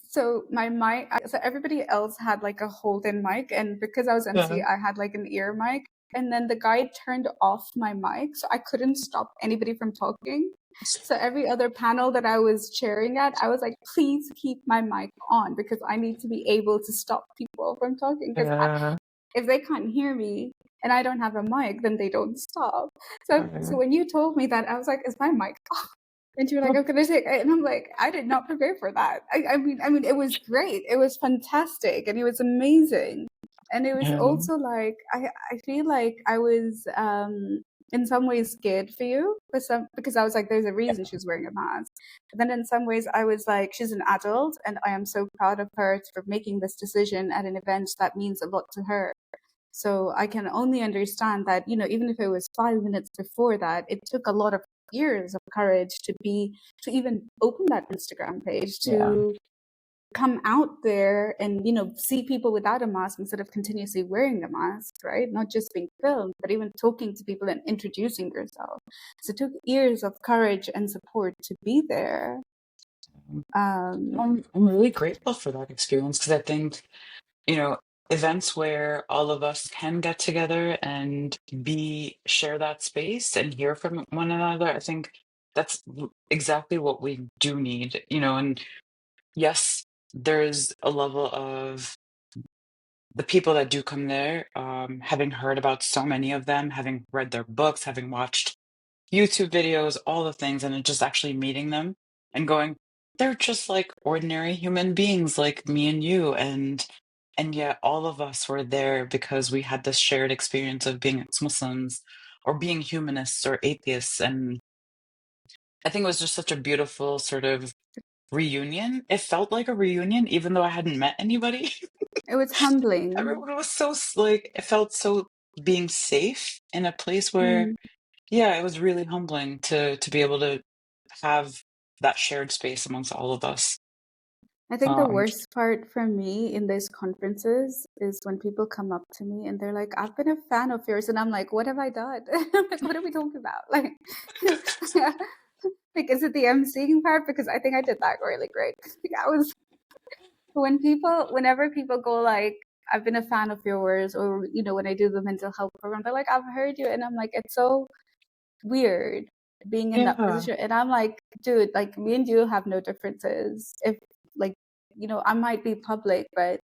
So my mic, so everybody else had like a hold-in mic, and because I was MC, Yeah. I had like an ear mic. And then the guy turned off my mic, so I couldn't stop anybody from talking. So every other panel that I was chairing at, I was like, please keep my mic on because I need to be able to stop people from talking. Because Yeah. if they can't hear me and I don't have a mic, then they don't stop. So Right. when you told me that, I was like, is my mic off? And you were like, I'm gonna take it. And I'm like, I did not prepare for that. I mean, it was great. It was fantastic, and it was amazing. And it was Yeah. also like I feel like I was in some ways scared for you, because I was like, there's a reason she's wearing a mask. But then in some ways, I was like, she's an adult, and I am so proud of her for making this decision at an event that means a lot to her. So I can only understand that, even if it was 5 minutes before that, it took a lot of years of courage to even open that Instagram page, Yeah. to come out there and, see people without a mask instead of continuously wearing a mask, right? Not just being filmed, but even talking to people and introducing yourself. So it took years of courage and support to be there. I'm really grateful for that experience because I think, you know, events where all of us can get together and share that space and hear from one another, I think that's exactly what we do need, and yes, there's a level of the people that do come there, having heard about so many of them, having read their books, having watched YouTube videos, all the things, and then just actually meeting them and going, they're just like ordinary human beings like me and you. And yet all of us were there because we had this shared experience of being ex-Muslims or being humanists or atheists. And I think it was just such a beautiful sort of reunion. It felt like a reunion, even though I hadn't met anybody. It was humbling. Everyone was so like, it felt so being safe in a place where, Mm. yeah, it was really humbling to be able to have that shared space amongst all of us. I think the Um, worst part for me in these conferences is when people come up to me and they're like, I've been a fan of yours. And I'm like, what have I done? I'm like, what are we talking about? Like, like, is it the emceeing part? Because I think I did that really great. Like, I was, whenever people go like, I've been a fan of yours, or, when I do the mental health program, they're like, I've heard you. And I'm like, it's so weird being in that yeah, position. And I'm like, dude, like me and you have no differences. If like, I might be public, but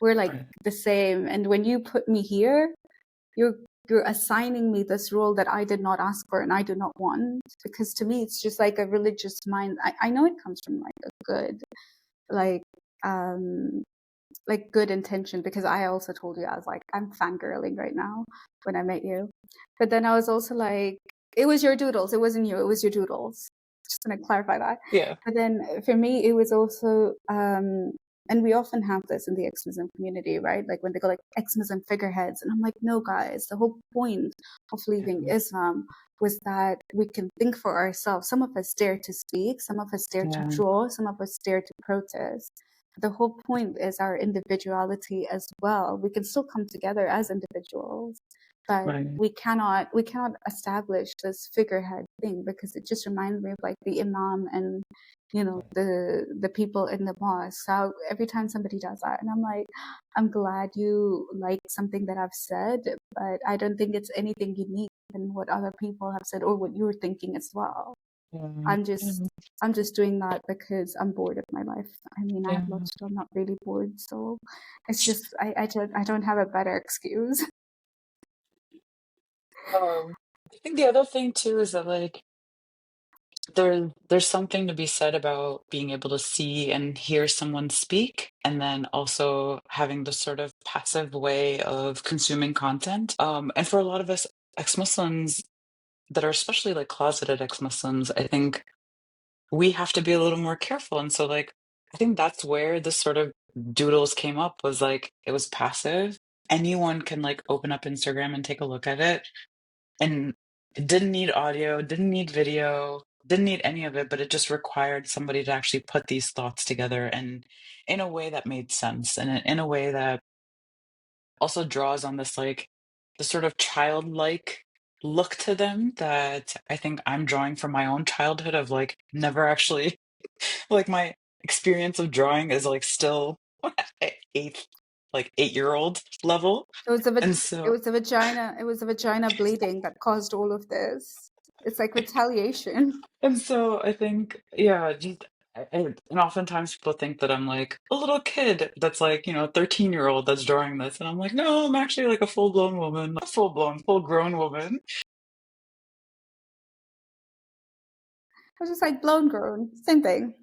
we're like right. the same. And when you put me here, you're you're assigning me this role that I did not ask for and I do not want. Because to me it's just like a religious mind. I know it comes from like a good, like um good intention, because I also told you I was like, I'm fangirling right now when I met you. But then I was also like, it was your doodles. It wasn't you. It was your doodles. Just gonna clarify that. Yeah, But then for me, it was also, and we often have this in the ex-Muslim community, right? Like when they go like ex-Muslim figureheads, and I'm like, no, guys, the whole point of leaving yeah, Islam was that we can think for ourselves. Some of us dare to speak, some of us dare to yeah, draw, some of us dare to protest. The whole point is our individuality as well. We can still come together as individuals, but right. we cannot establish this figurehead thing, because it just reminds me of like the imam and the people in the mosque. So every time somebody does that, and I'm like, I'm glad you like something that I've said, but I don't think it's anything unique than what other people have said or what you're thinking as well. Yeah, I'm yeah, just I'm just doing that because I'm bored of my life. I mean, I have yeah. lots, but I'm not really bored. So it's just I don't have a better excuse. I think the other thing too is that like there's something to be said about being able to see and hear someone speak, and then also having this sort of passive way of consuming content. And for a lot of us ex-Muslims that are especially like closeted ex-Muslims, I think we have to be a little more careful. And so like I think that's where this sort of doodles came up, was like it was passive. Anyone can like open up Instagram and take a look at it. And it didn't need audio, didn't need video, didn't need any of it, but it just required somebody to actually put these thoughts together and in a way that made sense, and in a way that also draws on this like the sort of childlike look to them that I think I'm drawing from my own childhood of like never actually Like my experience of drawing is like still at eighth, like 8-year-old level. It was the And it so was the vagina. It was the vagina bleeding that caused all of this. It's like retaliation. and so I think, yeah, just and oftentimes people think that I'm like a little kid that's like, 13-year-old that's drawing this. And I'm like, no, I'm actually like a full-blown woman, a full-blown, full-grown woman. I was just like blown grown. Same thing.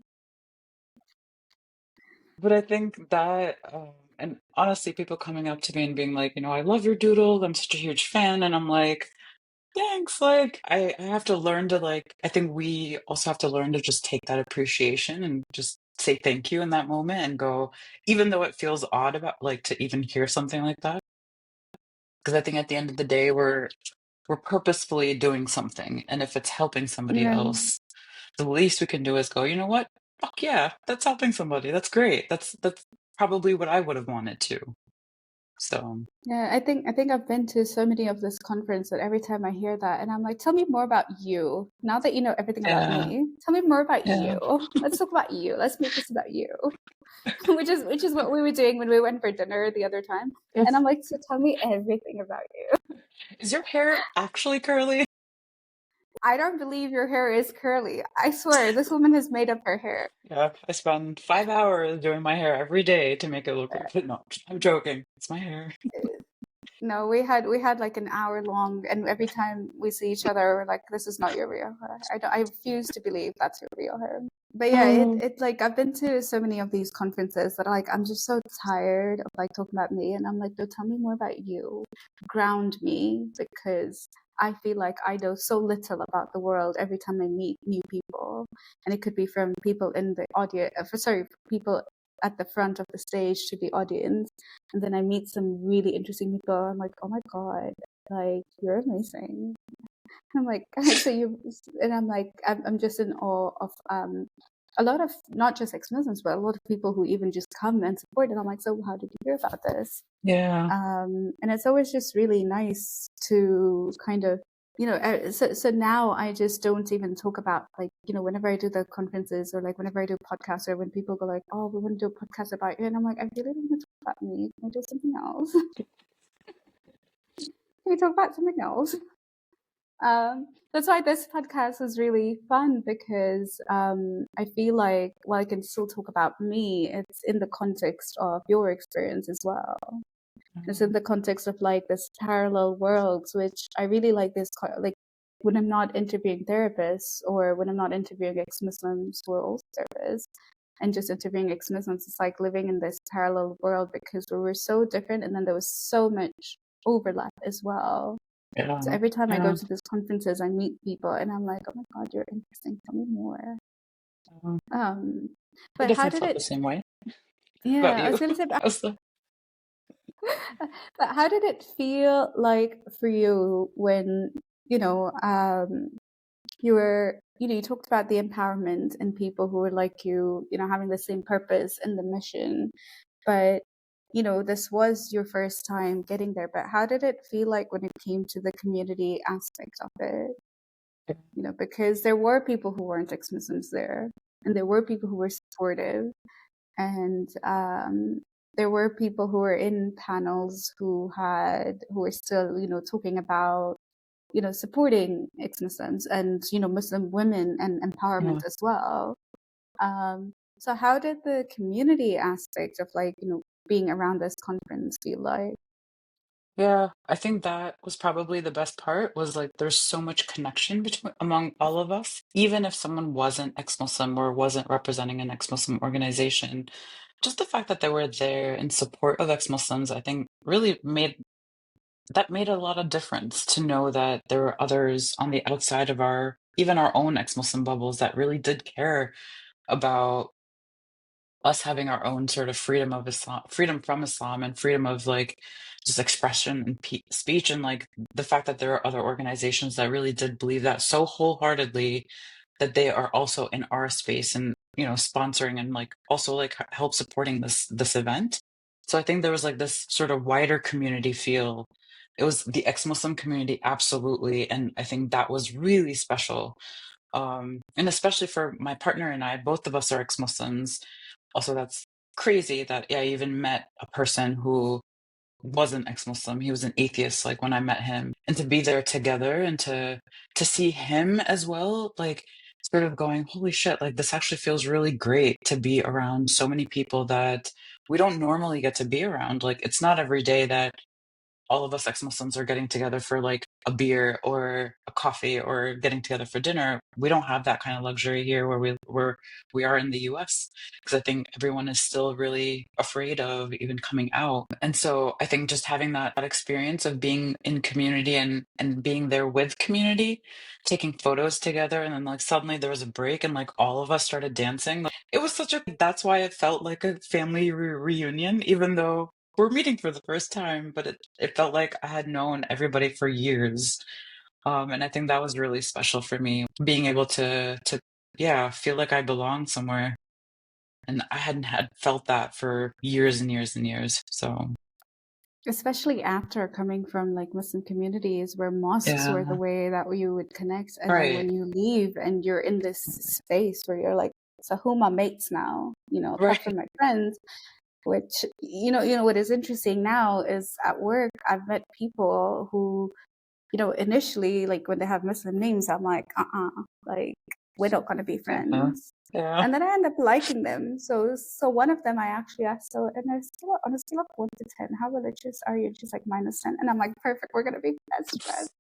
But I think that, and honestly, people coming up to me and being like, I love your doodle. I'm such a huge fan. And I'm like, thanks. Like, I have to learn to, like, I think we also have to learn to just take that appreciation and just say thank you in that moment and go, even though it feels odd about, like, to even hear something like that. Because I think at the end of the day, we're purposefully doing something. And if it's helping somebody Yeah. else, the least we can do is go, you know what? Fuck yeah, that's helping somebody. That's great. That's probably what I would have wanted to. So Yeah, I think I've been to so many of this conference that every time I hear that and I'm like, tell me more about you. Now that you know everything about yeah, me, tell me more about yeah. you. Let's talk about you. Let's make this about you. Which is what we were doing when we went for dinner the other time. And Yes. I'm like, so tell me everything about you. Is your hair actually curly? I don't believe your hair is curly. I swear, this woman has made up her hair. Yeah, I spend 5 hours doing my hair every day to make it look like it. No, I'm joking. It's my hair. No, we had like an hour long, and every time we see each other, we're like, "This is not your real hair." I refuse to believe that's your real hair. But yeah, Oh, it like I've been to so many of these conferences that like I'm just so tired of like talking about me, and I'm like, "No, tell me more about you, ground me," because I feel like I know so little about the world every time I meet new people, and it could be from people in the audience, sorry, people at the front of the stage to the audience, and then I meet some really interesting people. I'm like, oh my God, like you're amazing. I'm like, so you, and I'm like, I'm just in awe of a lot of not just ex-Muslims, but a lot of people who even just come and support. And I'm like, so how did you hear about this? yeah, And it's always just really nice to kind of, so now I just don't even talk about like, whenever I do the conferences or like whenever I do podcasts or when people go like, oh, we want to do a podcast about you. And I'm like, I really don't want to talk about me. Can we do something else? Can we talk about something else? That's why this podcast is really fun because I feel like while I can still talk about me, it's in the context of your experience as well. It's in the context of like this parallel worlds, which I really like this, like when I'm not interviewing therapists or when I'm not interviewing ex-Muslims who are also therapists and just interviewing ex-Muslims, it's like living in this parallel world because we were so different and then there was so much overlap as well. So yeah, every time I go yeah. to these conferences, I meet people and I'm like, oh my God, you're interesting. Tell me more. Um, Um, I but how definitely did felt the it, same way about yeah, I you. was going to say, I was like, but how did it feel like for you when, you know, you were, you talked about the empowerment and people who were like you, having the same purpose and the mission, but, this was your first time getting there. But how did it feel like when it came to the community aspect of it? Because there were people who weren't ex-Muslims there, and there were people who were supportive, and there were people who were in panels who were still, talking about, supporting ex-Muslims and, Muslim women and empowerment yeah. as well. So how did the community aspect of like, being around this conference feel like? Yeah, I think that was probably the best part was like there's so much connection between among all of us. Even if someone wasn't ex-Muslim or wasn't representing an ex-Muslim organization, just the fact that they were there in support of ex-Muslims, I think really made a lot of difference to know that there were others on the outside of our even our own ex-Muslim bubbles that really did care about us having our own sort of freedom of Islam, freedom from Islam, and freedom of like just expression and speech, and like the fact that there are other organizations that really did believe that so wholeheartedly that they are also in our space and sponsoring and like also like help supporting this event. So I think there was like this sort of wider community feel. It was the ex-Muslim community, absolutely, and I think that was really special And especially for my partner and I, both of us are ex-Muslims. Also, that's crazy that yeah, I even met a person who wasn't ex-Muslim. He was an atheist, like when I met him, and to be there together and to see him as well, like sort of going, holy shit, like this actually feels really great to be around so many people that we don't normally get to be around. Like it's not every day that all of us ex-Muslims are getting together for like a beer or a coffee or getting together for dinner. We don't have that kind of luxury here where we are in the US, because I think everyone is still really afraid of even coming out. And so I think just having that experience of being in community and being there with community, taking photos together, and then like suddenly there was a break and like all of us started dancing. Like, it was such a that's why it felt like a family reunion, even though we're meeting for the first time, but it felt like I had known everybody for years. And I think that was really special for me, being able to yeah, feel like I belong somewhere. And I hadn't had felt that for years and years and years. So Especially after coming from like Muslim communities where mosques were the yeah, way that you would connect. And then when right, you leave and you're in this space where you're like, so who are my mates now? Apart right. from my friends, which, what is interesting now is at work, I've met people who, initially, like when they have Muslim names, I'm like, like we're not going to be Yeah, friends. yeah. And then I end up liking them. So one of them I actually asked, so and on a scale of 1 to 10, how religious are you? And she's like -10. And I'm like, perfect, we're gonna be best friends.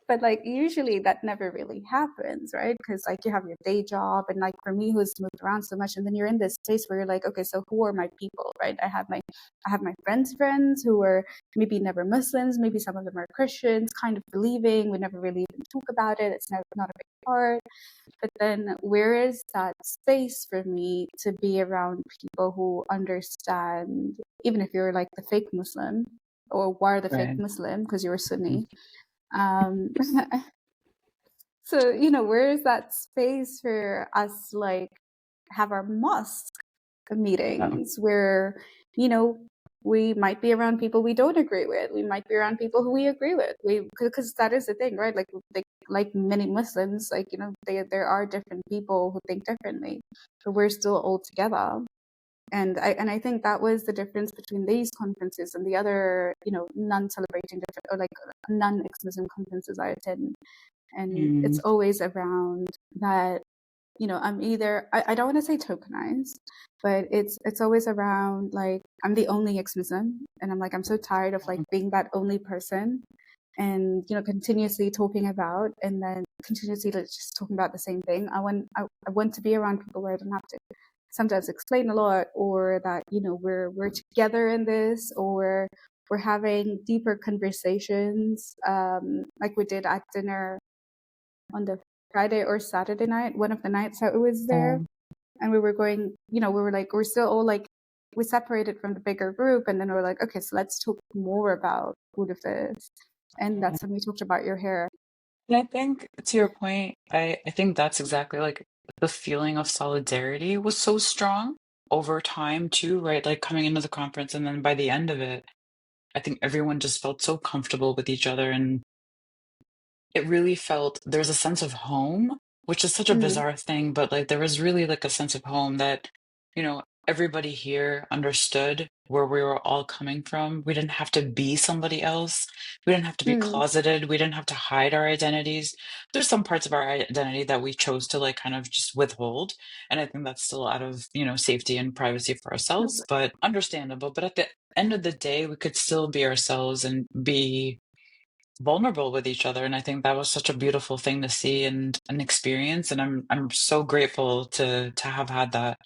But like usually that never really happens, right? Because like you have your day job, and like for me who's moved around so much, and then you're in this space where you're like, okay, so who are my people, right? I have my friends who are maybe never Muslims, maybe some of them are Christians, kind of believing. We never really even talk about it. It's not a big part. But then where is that space for me to be around people who understand, even if you're like the fake Muslim or were the fake Right. Muslim because you're Sunni. Um, so, where is that space for us, like, have our mosque Yeah. meetings where, you know, we might be around people we don't agree with. We might be around people who we agree with. Because that is the thing, right? Like many Muslims, like, there are different people who think differently, but we're still all together. And I think that was the difference between these conferences and the other, non-celebrating different or like non-extremism conferences I attend. And it's Mm, always around that, I don't want to say tokenized, but it's always around like I'm the only ex-Muslim, and I'm like I'm so tired of like being that only person, and continuously talking about and then continuously like, just talking about the same thing. I want to be around people where I don't have to sometimes explain a lot, or that we're together in this, or we're having deeper conversations, like we did at dinner on the Friday or Saturday night, one of the nights I was there. yeah. And we were going, we were like, we're still all like, we separated from the bigger group. And then we were like, okay, so let's talk more about all of this. And that's when we talked about your hair. And I think to your point, I think that's exactly like the feeling of solidarity was so strong over time too, right? Like coming into the conference and then by the end of it, I think everyone just felt so comfortable with each other, and it really felt there's a sense of home, which is such a Mm, bizarre thing, but like there was really like a sense of home that, everybody here understood where we were all coming from. We didn't have to be somebody else. We didn't have to be mm. closeted. We didn't have to hide our identities. There's some parts of our identity that we chose to like kind of just withhold. And I think that's still out of, safety and privacy for ourselves, but understandable. But at the end of the day, we could still be ourselves and be vulnerable with each other, and I think that was such a beautiful thing to see and an experience, and I'm so grateful to have had that,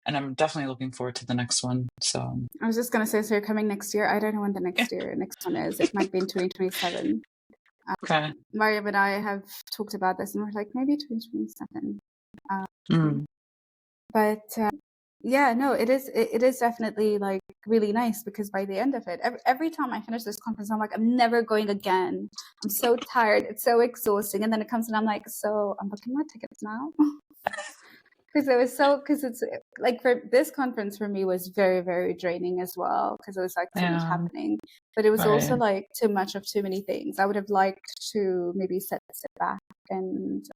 and I'm definitely looking forward to the next one. So I was just going to say, so you're coming next year. I don't know when the yeah. next one is. It might be in 2027. Okay. Mariam and I have talked about this, and we're like, maybe 2027. Mm, But yeah, no, it is definitely like really nice, because by the end of it, every time I finish this conference, I'm like, I'm never going again. I'm so tired. It's so exhausting. And then it comes and I'm like, so I'm booking my tickets now. Because it's like for this conference for me was very, very draining as well, because it was like too much yeah, happening. But it was also right. like too much of too many things. I would have liked to maybe sit back and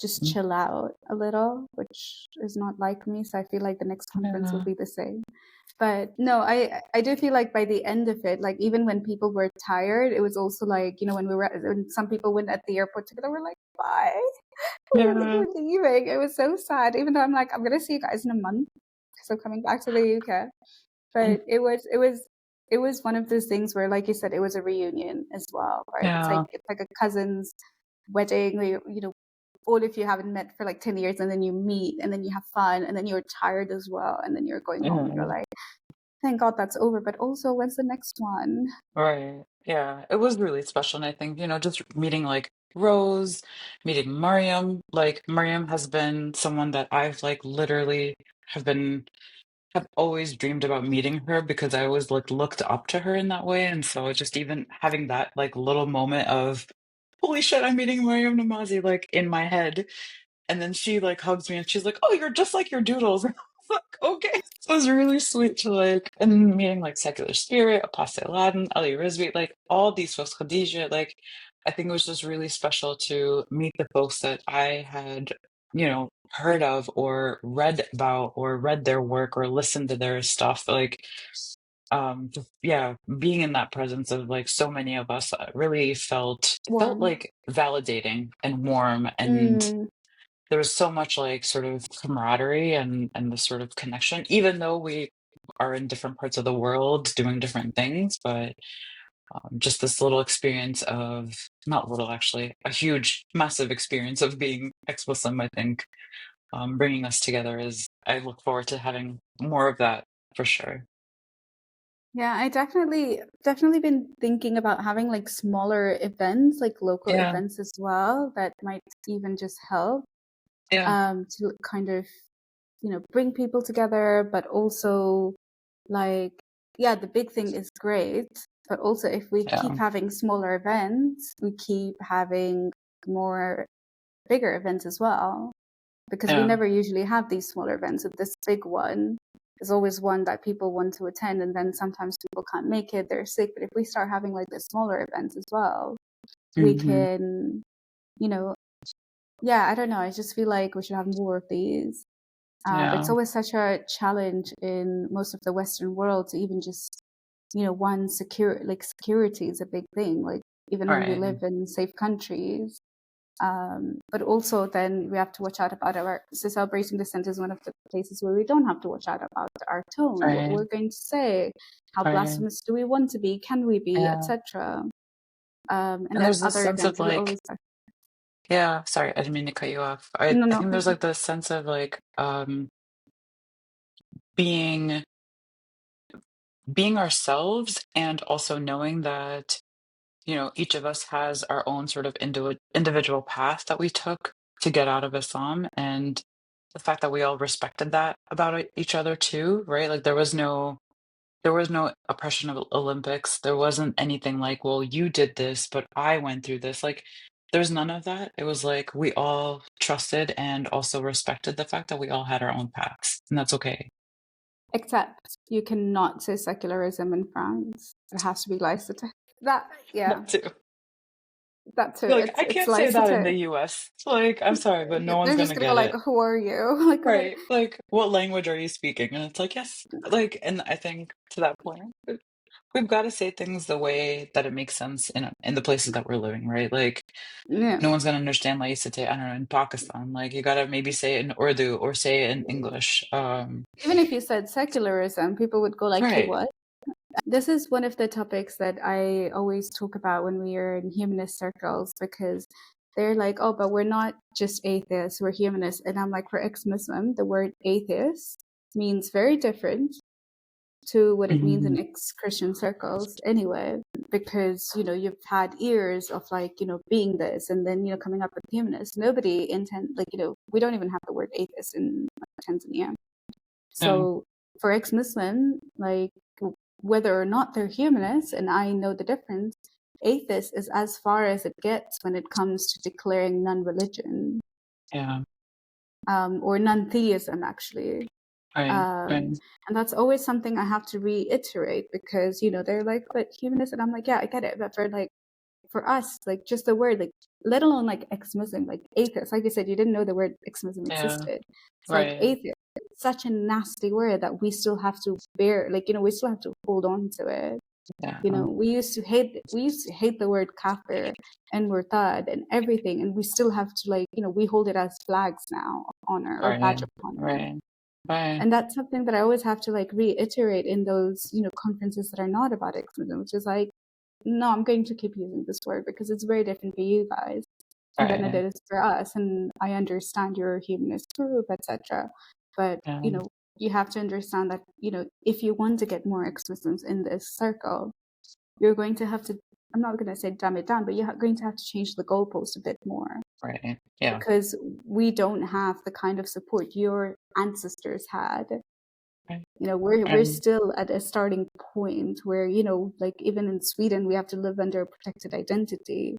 just chill out a little, which is not like me. So I feel like the next conference will Yeah. be the same. But no, I do feel like by the end of it, like even when people were tired, it was also like, you know, when some people went at the airport together, we're like, bye. Yeah. We're leaving. It was so sad. Even though I'm like, I'm gonna see you guys in a month because I'm coming back to the UK. Mm. But it was one of those things where, like you said, it was a reunion as well, right? Yeah. It's like a cousin's wedding where you know all of you haven't met for like 10 years and then you meet and then you have fun and then you're tired as well and then you're going home and you're Yeah. like, thank God that's over. But also, when's the next one? Right. Yeah. It was really special. And I think, just meeting like Rose, meeting Mariam, like Mariam has been someone that I've like literally have been have always dreamed about meeting her because I always like looked up to her in that way. And so just even having that like little moment of holy shit, I'm meeting Mariam Namazi like in my head. And then she like hugs me and she's like, "Oh, you're just like your doodles." And I was like, okay. So it was really sweet to like, and meeting like Secular Spirit, Apostle Aladdin, Ali Rizvi, like all these folks, Khadijah, like I think it was just really special to meet the folks that I had, heard of or read about or read their work or listened to their stuff. Like, yeah, being in that presence of like so many of us really felt Warm. like validating and warm and Mm, there was so much like sort of camaraderie and the sort of connection, even though we are in different parts of the world doing different things. But just this little experience of, not little actually, a huge, massive experience of being ex-Muslim, I think, bringing us together is, I look forward to having more of that for sure. yeah, I definitely been thinking about having like smaller events, like local Yeah, events as well, that might even just help yeah, to kind of, you know, bring people together, but also like, yeah, the big thing is great, but also if we keep yeah, having smaller events, we keep having more bigger events as well, because we yeah, never usually have these smaller events. So this big one is always one that people want to attend, and then sometimes people can't make it, they're sick. But if we start having like the smaller events as well, we hmm, can, you know, yeah, I don't know. I just feel like we should have more of these. But it's yeah, always such a challenge in most of the Western world to even just, you know, one security is a big thing. Like even when we right, live in safe countries, but also then we have to watch out about so Celebrating Dissent is one of the places where we don't have to watch out about our tone, what right, we're going to say, how right, blasphemous do we want to be, can we be, yeah. etc. And And then there's this other sense events of we like, always say, yeah, sorry, I didn't mean to cut you off. I, no, I no, think there's okay. like this sense of like being being ourselves and also knowing that, each of us has our own sort of individual path that we took to get out of Islam and the fact that we all respected that about each other too, right? Like there was no oppression of Olympics. There wasn't anything like, well, you did this, but I went through this. Like there's none of that. It was like we all trusted and also respected the fact that we all had our own paths, and that's okay. Except you cannot say secularism in France. It has to be laicite. That, yeah, That too. that too. You're like, I It's can't say that in the laicite. US. Like, I'm sorry, but no one's They're just gonna gonna go get like, it. "Who are you?" Like, what? Right. Like, what language are you speaking? And it's like, yes. Like, and I think to that point, we've got to say things the way that it makes sense in the places that we're living, right? Like, Yeah. no one's gonna understand laicite, I don't know, in Pakistan. Like, you gotta maybe say it in Urdu or say it in English. Even if you said secularism, people would go like, "Hey, Right. what?" This is one of the topics that I always talk about when we are in humanist circles, because they're like, "Oh, but we're not just atheists, we're humanists." And I'm like, for ex-Muslim, the word atheist means very different to what it means in Mhm. ex-Christian circles anyway, because, you know, you've had years of like, you know, being this and then, you know, coming up with humanist. Nobody intend, like, you know, we don't even have the word atheist in Tanzania. Yeah. So for ex-Muslim, like whether or not they're humanists, and I know the difference, atheist is as far as it gets when it comes to declaring non-religion, Yeah. or non-theism, actually. Right. Um, Right. and that's always something I have to reiterate, because, you know, they're like, but humanist, and I'm like, yeah, I get it. But for us, like just the word, like let alone like ex-Muslim, like atheist, like you said, you didn't know the word ex-Muslim Yeah. existed. It's like Right. atheist, it's such a nasty word that we still have to bear, like, we still have to hold on to it. Yeah. We used to hate the word kafir and murtad and everything, and we still have to, like, we hold it as flags now of honor or badge Right. of honor. Right. Right. And that's something that I always have to like reiterate in those, conferences that are not about extremism, which is like, no, I'm going to keep using this word because it's very different for you guys than it Right. is for us. And I understand you're a humanist group, etc. But, Yeah. you have to understand that, if you want to get more ex-Muslims in this circle, you're going to have to, I'm not going to say dumb it down, but you're going to have to change the goalpost a bit more, Right. Yeah. because we don't have the kind of support your ancestors had. Right. We're And still at a starting point where, like even in Sweden, we have to live under a protected identity.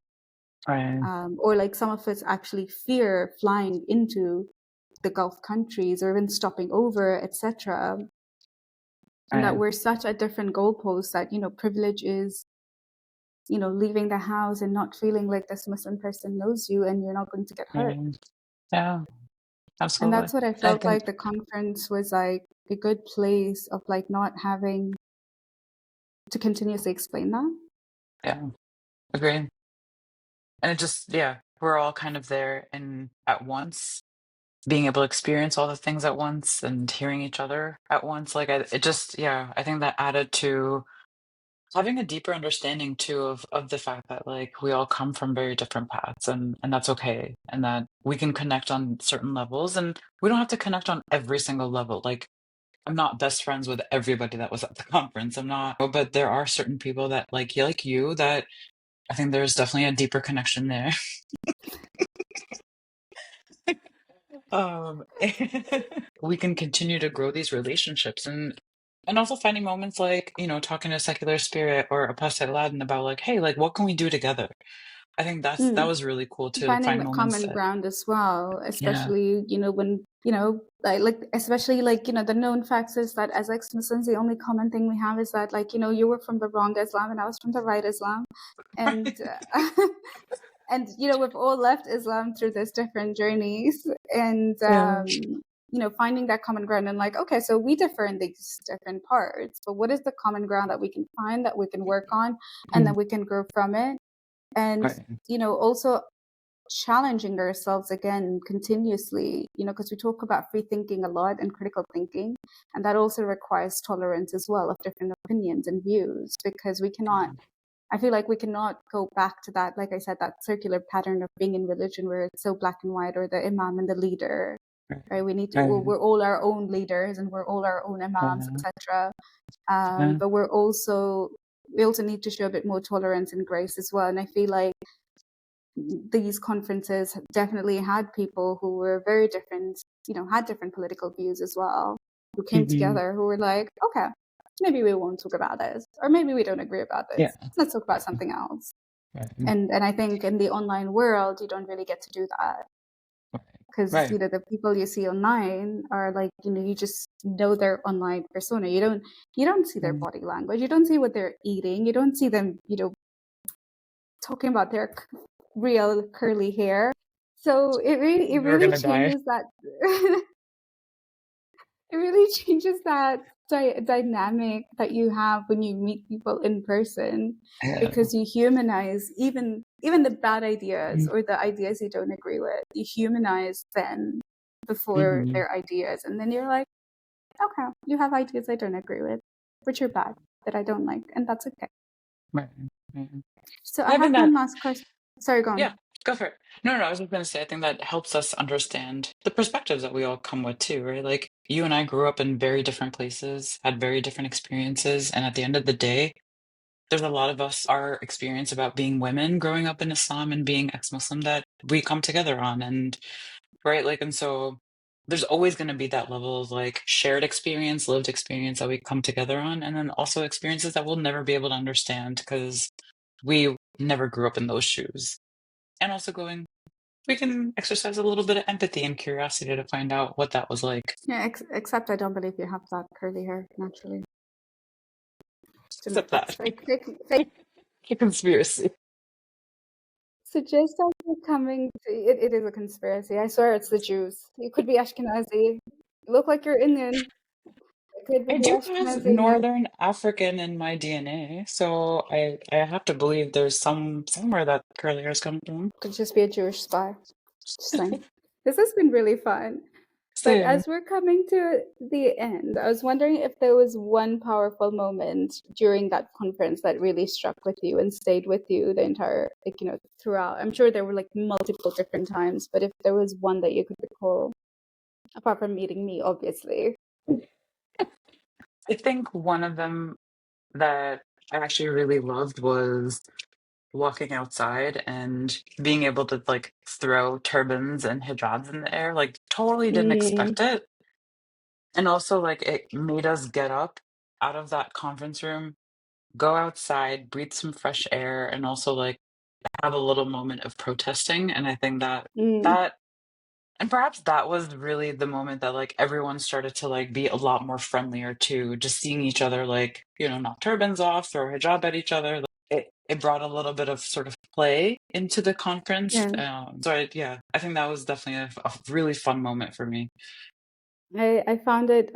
right. Or like some of us actually fear flying into the Gulf countries or even stopping over, etc. And that Right. we're such at different goalposts that, privilege is, leaving the house and not feeling like this Muslim person knows you and you're not going to get hurt. Right. Yeah. And Absolutely. that's what I I felt think. like the conference was like a good place of like not having to continuously explain that. Yeah. Agree. And it just, yeah, we're all kind of there and at once, being able to experience all the things at once and hearing each other at once. Like, it just, yeah, I think that added to having a deeper understanding too of the fact that like we all come from very different paths, and that's okay, and that we can connect on certain levels, and we don't have to connect on every single level. Like, I'm not best friends with everybody that was at the conference. I'm not, but there are certain people that like you that I think there's definitely a deeper connection there. Um, we can continue to grow these relationships, and also finding moments like, talking to Secular Spirit or Apostate Aladdin about like, hey, like what can we do together? I think that Mm. was really cool too, to Finding find the moments common that, ground as well, yeah. especially, when, like especially like, the known facts is that as ex-Muslims, the only common thing we have is that, like, you were from the wrong Islam and I was from the right Islam. And and we've all left Islam through these different journeys, and Yeah. finding that common ground and like, okay, so we differ in these different parts, but what is the common ground that we can find, that we can work on, and Mm. that we can grow from it? And Right. also challenging ourselves again continuously, because we talk about free thinking a lot and critical thinking, and that also requires tolerance as well of different opinions and views, because we cannot, I feel like we cannot go back to that, like I said, that circular pattern of being in religion where it's so black and white, or the imam and the leader, Right. right? We need to, Right. we're all our own leaders and we're all our own imams, Yeah. etc. Yeah. But we also need to show a bit more tolerance and grace as well. And I feel like these conferences definitely had people who were very different, had different political views as well, who came Mhm. together, who were like, okay, maybe we won't talk about this, or maybe we don't agree about Yeah. this. Let's talk about Right. something else. Right. And I think in the online world, you don't really get to do that, because Right. the people you see online are like, you just know their online persona. You don't see their Mm. body language. You don't see what they're eating. You don't see them, talking about their real curly hair. So it We're really gonna die. changes that. It really changes that dynamic that you have when you meet people in person, Yeah. because you humanize even the bad ideas Mm. or the ideas you don't agree with. You humanize them before Mhm. their ideas, and then you're like, okay, you have ideas I don't agree with, which are bad, that I don't like, and that's okay. Right. Right. So I And I think have that, one last question. Sorry, go yeah, on. go for it. No, no, I was just gonna say, I think that helps us understand the perspectives that we all come with too, right? Like, you and I grew up in very different places, had very different experiences, and at the end of the day, there's a lot of us, our experience about being women growing up in Islam and being ex-Muslim, that we come together on, and right, like, and so there's always going to be that level of like shared experience, lived experience that we come together on, and then also experiences that we'll never be able to understand because we never grew up in those shoes. And also going, we can exercise a little bit of empathy and curiosity to find out what that was like. Yeah, except I don't believe you have that curly hair naturally. Except That's that. fake. Fake. Conspiracy. So just as we're coming to it, it is a conspiracy. I swear it's the Jews. You could be Ashkenazi. You look like you're Indian. It could be I the do have Ashkenazi in you. Northern African in my DNA, so I have to believe there's somewhere that curly hair's come from. Could just be a Jewish spy. Just saying. This has been really fun. But Same. as we're coming to the end, I was wondering if there was one powerful moment during that conference that really struck with you and stayed with you the entire, like, throughout. I'm sure there were like multiple different times, but if there was one that you could recall, apart from meeting me, obviously. I think one of them that I actually really loved was walking outside and being able to like throw turbans and hijabs in the air. Like totally didn't Mm, expect it. And also like it made us get up out of that conference room, go outside, breathe some fresh air, and also like have a little moment of protesting. And I think that mm, that and perhaps that was really the moment that like everyone started to like be a lot more friendlier to just seeing each other like, knock turbans off, throw hijab at each other. Like, it brought a little bit of sort of play into the conference. yeah. Yeah, I think that was definitely a really fun moment for me. I found it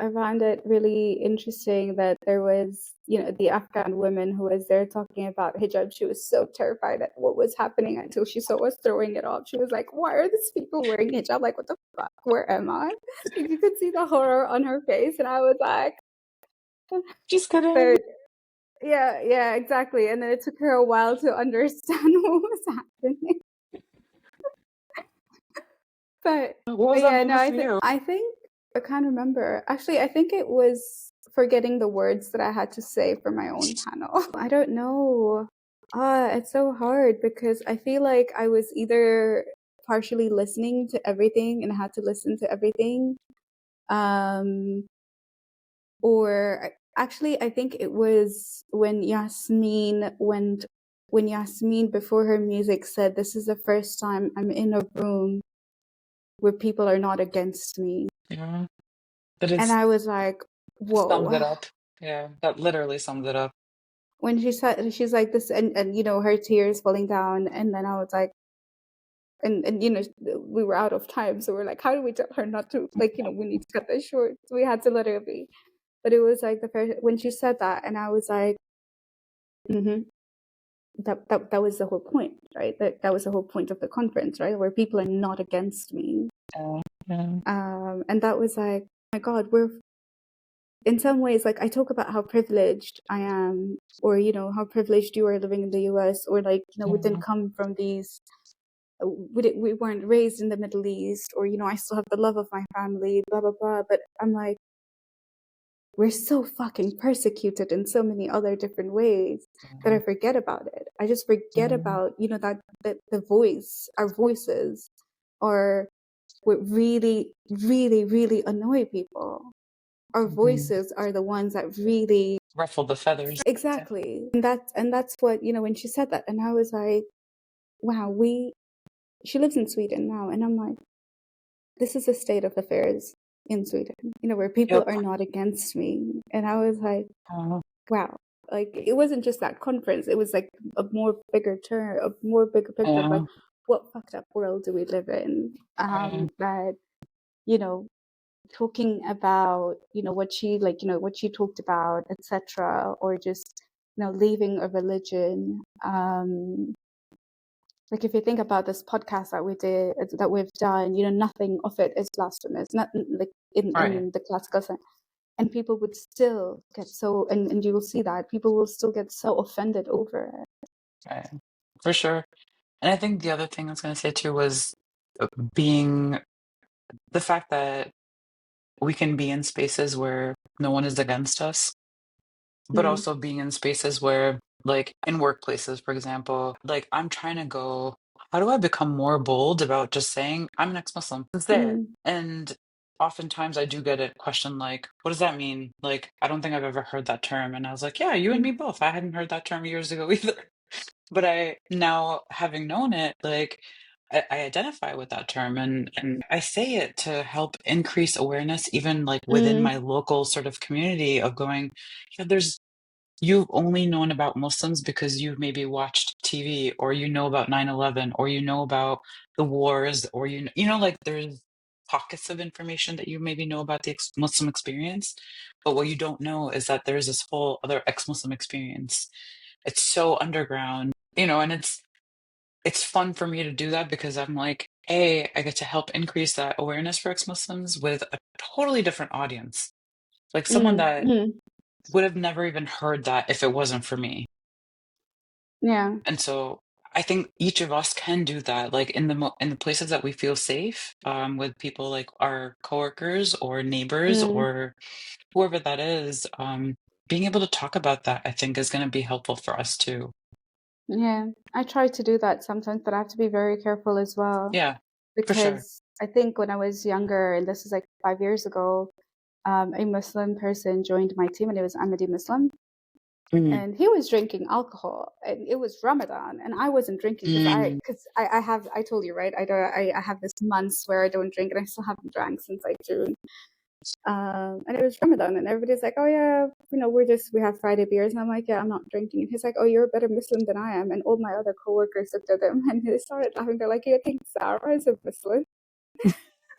really interesting that there was, the Afghan woman who was there talking about hijab. She was so terrified at what was happening until she saw us throwing it off. She was like, "Why are these people wearing hijab? Like, what the fuck? Where am I?" Like, you could see the horror on her face, and I was like, Just kidding. "But yeah, yeah, exactly." And then it took her a while to understand what was happening. But What was but that yeah, no, moment I for think you? I think I can't remember. Actually, I think it was forgetting the words that I had to say for my own panel. I don't know. It's so hard because I feel like I was either partially listening to everything and had to listen to everything, um, or actually, I think it was when Yasmin before her music said, "This is the first time I'm in a room where people are not against me." Yeah, that And it's I was like, sums whoa. it up. Yeah, that literally sums it up. When she said, she's like this, and her tears falling down. And then I was like, and we were out of time. So we're like, how do we tell her not to, like, we need to cut this short. So we had to let her be. But it was like the first, when she said that, and I was like, mm-hmm. That was the whole point, right? That was the whole point of the conference, right? Where people are not against me. Yeah, yeah, And that was like, oh my God, we're in some ways, like I talk about how privileged I am, or how privileged you are living in the US, or like we didn't yeah. come from these, we weren't raised in the Middle East, or I still have the love of my family, blah blah blah. But I'm like, we're so fucking persecuted in so many other different ways that I forget about it. I just forget Mhm, about that the voice, our voices, are what really, really, really annoy people. Our mhm. voices are the ones that really. Ruffle the feathers. Yeah. Exactly. And that's what, when she said that, and I was like, wow, she lives in Sweden now, and I'm like, this is the state of affairs in Sweden, where people Yep. are not against me. And I was like, Uh, wow. Like, it wasn't just that conference, it was like a more bigger term, a more bigger picture of like, yeah, what fucked up world do we live in? right, That, you know, talking about what she talked about, etc., or just leaving a religion, like if you think about this podcast that we've done, nothing of it is blasphemous, not like right, in the classical sense, and people would still get so, and you will see that people will still get so offended over it. right. For sure. And I think the other thing I was going to say too was being the fact that we can be in spaces where no one is against us, but Mm, also being in spaces where, like in workplaces, for example, like I'm trying to go, how do I become more bold about just saying I'm an ex-Muslim? It's there. mm, And oftentimes I do get a question like, what does that mean? Like, I don't think I've ever heard that term. And I was like, yeah, you and mm, me both. I hadn't heard that term years ago either. But I now having known it, like I identify with that term and I say it to help increase awareness even like within mm, my local sort of community of going, yeah, you've only known about Muslims because you've maybe watched TV, or you know about 9/11, or you know about the wars, or like there's pockets of information that you maybe know about the Muslim experience, but what you don't know is that there's this whole other ex-Muslim experience. It's so underground, and it's fun for me to do that because I'm like, A, I get to help increase that awareness for ex-Muslims with a totally different audience. Like someone Mm, that mm, would have never even heard that if it wasn't for me. yeah. And so I think each of us can do that, like in the places that we feel safe, with people like our coworkers or neighbors Mm, or whoever that is. Being able to talk about that, I think, is going to be helpful for us too. yeah. I try to do that sometimes, but I have to be very careful as well Yeah, for sure. because I think when I was younger, and this is like 5 years ago, a Muslim person joined my team, and it was Ahmadi Muslim, Mm, and he was drinking alcohol, and it was Ramadan, and I wasn't drinking because mm, I told you, right, I have this months where I don't drink, and I still haven't drank since like June. And it was Ramadan, and everybody's like, "Oh yeah, we have Friday beers," and I'm like, "Yeah, I'm not drinking." And he's like, "Oh, you're a better Muslim than I am." And all my other coworkers looked at him, and they started laughing. They're like, "You think Sarah is a Muslim?"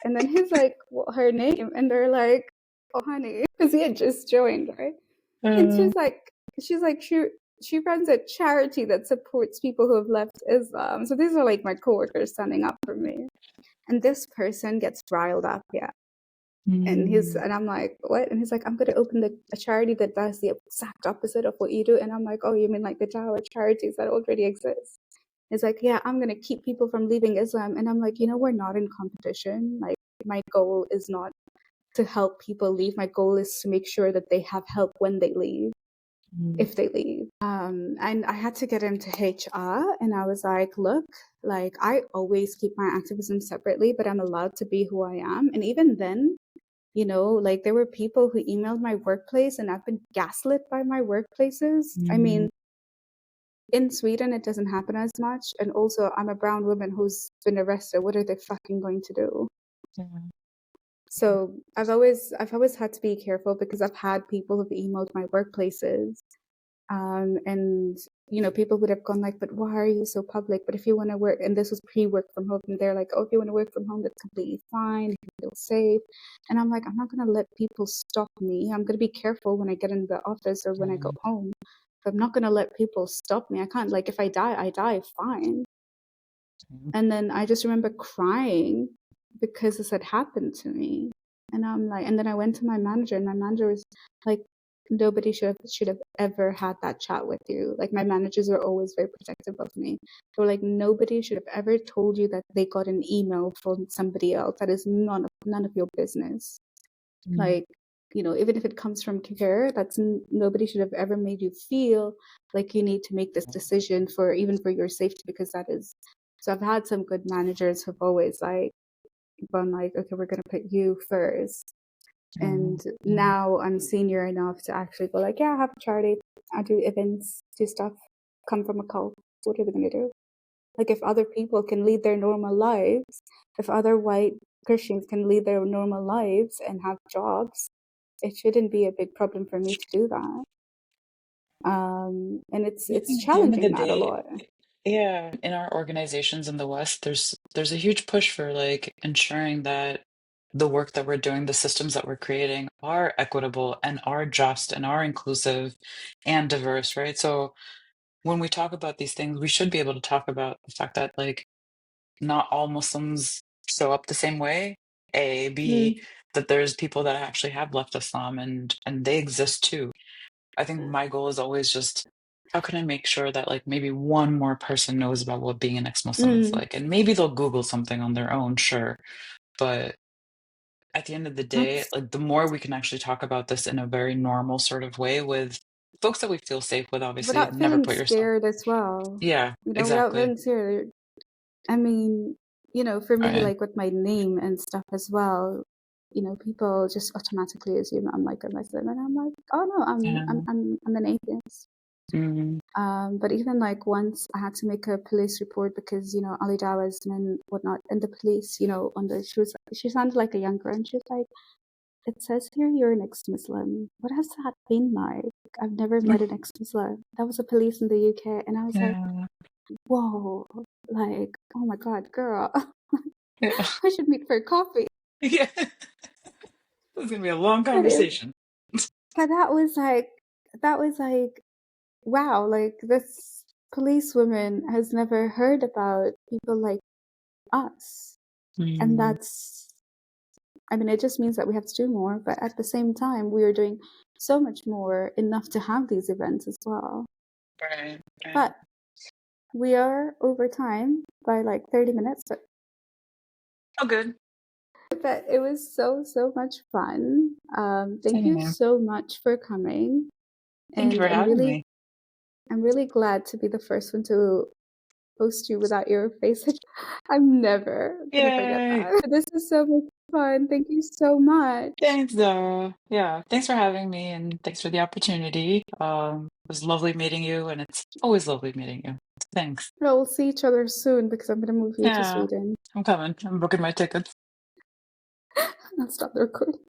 And then he's like, "What her name?" And they're like, "Oh, honey," because he had just joined, right? And mm, she's like, she runs a charity that supports people who have left Islam. So these are like my coworkers standing up for me. And this person gets riled up, yeah. mm, And I'm like, what? And he's like, I'm gonna open a charity that does the exact opposite of what you do. And I'm like, oh, you mean like the Dawa charities that already exist? He's like, yeah, I'm gonna keep people from leaving Islam. And I'm like, we're not in competition. Like my goal is not to help people leave. My goal is to make sure that they have help when they leave, mm, if they leave. And I had to get into HR, and I was like, look, like I always keep my activism separately, but I'm allowed to be who I am. And even then, like there were people who emailed my workplace, and I've been gaslit by my workplaces. I mm, mean, in Sweden, it doesn't happen as much. And also, I'm a brown woman who's been arrested. What are they fucking going to do? yeah. So I've always had to be careful because I've had people who've emailed my workplaces. And people would have gone like, but why are you so public? But if you want to work, and this was pre-work from home, and they're like, oh, if you want to work from home, that's completely fine. You feel safe. And I'm like, I'm not going to let people stop me. I'm going to be careful when I get in the office or when I go home. But I'm not going to let people stop me. I can't, like, if I die, fine. And then I just remember crying because this had happened to me. And I'm like, and then I went to my manager, and my manager was like, nobody should have ever had that chat with you. Like my managers were always very protective of me. They were like, nobody should have ever told you that they got an email from somebody else. That is none of your business. Mm, Like, even if it comes from care, nobody should have ever made you feel like you need to make this decision for your safety, because that is. So I've had some good managers who've always like been like, okay, we're gonna put you first. mm, And now I'm senior enough to actually go like, yeah, I have a charity, I do events, do stuff, come from a cult. What are they gonna do? Like if other people can lead their normal lives, if other white Christians can lead their normal lives and have jobs, it shouldn't be a big problem for me to do that. And I it's think at the end of the challenging that a day, lot. yeah, in our organizations in the West, there's a huge push for like ensuring that the work that we're doing, the systems that we're creating are equitable and are just and are inclusive and diverse, right? So when we talk about these things, we should be able to talk about the fact that like not all Muslims show up the same way. A, B, Mm, that there's people that actually have left Islam and they exist too. I think my goal is always just how can I make sure that like maybe one more person knows about what being an ex-Muslim is mm, like, and maybe they'll Google something on their own, sure. But at the end of the day, that's like the more we can actually talk about this in a very normal sort of way with folks that we feel safe with, obviously, without never feeling put yourself. scared as well. Yeah, Without exactly. feeling scared. I mean, for me, Right. like with my name and stuff as well, people just automatically assume I'm like a Muslim, and I'm like, oh no, Yeah. I'm an atheist. Mm, But even like once I had to make a police report because Ali Dawa's and whatnot, and the police, on the she sounded like a young girl, and she was like, it says here you're an ex-Muslim. What has that been like? I've never met an ex-Muslim. That was a police in the UK, and I was like, Yeah. whoa, like, oh my God, girl, Yeah. I should meet for coffee. Yeah. It's gonna be a long But conversation. that was like, wow, like this policewoman has never heard about people like us. And Mm, that's, I mean, it just means that we have to do more, but at the same time, we are doing so much more, enough to have these events as well. right, right. But we are over time by like 30 minutes, Oh, good. but it was so, so much fun. Thank you Same. so much for coming. Thank you And for having me. I'm really glad to be the first one to host you without your face. I'm never gonna forget Yay. that. This is so much fun. Thank you so much. Thanks, Zara. Yeah, thanks for having me and thanks for the opportunity. It was lovely meeting you, and it's always lovely meeting you. Thanks. We'll see each other soon because I'm gonna move you to Yeah, Sweden. I'm coming. I'm booking my tickets. I'll stop the recording.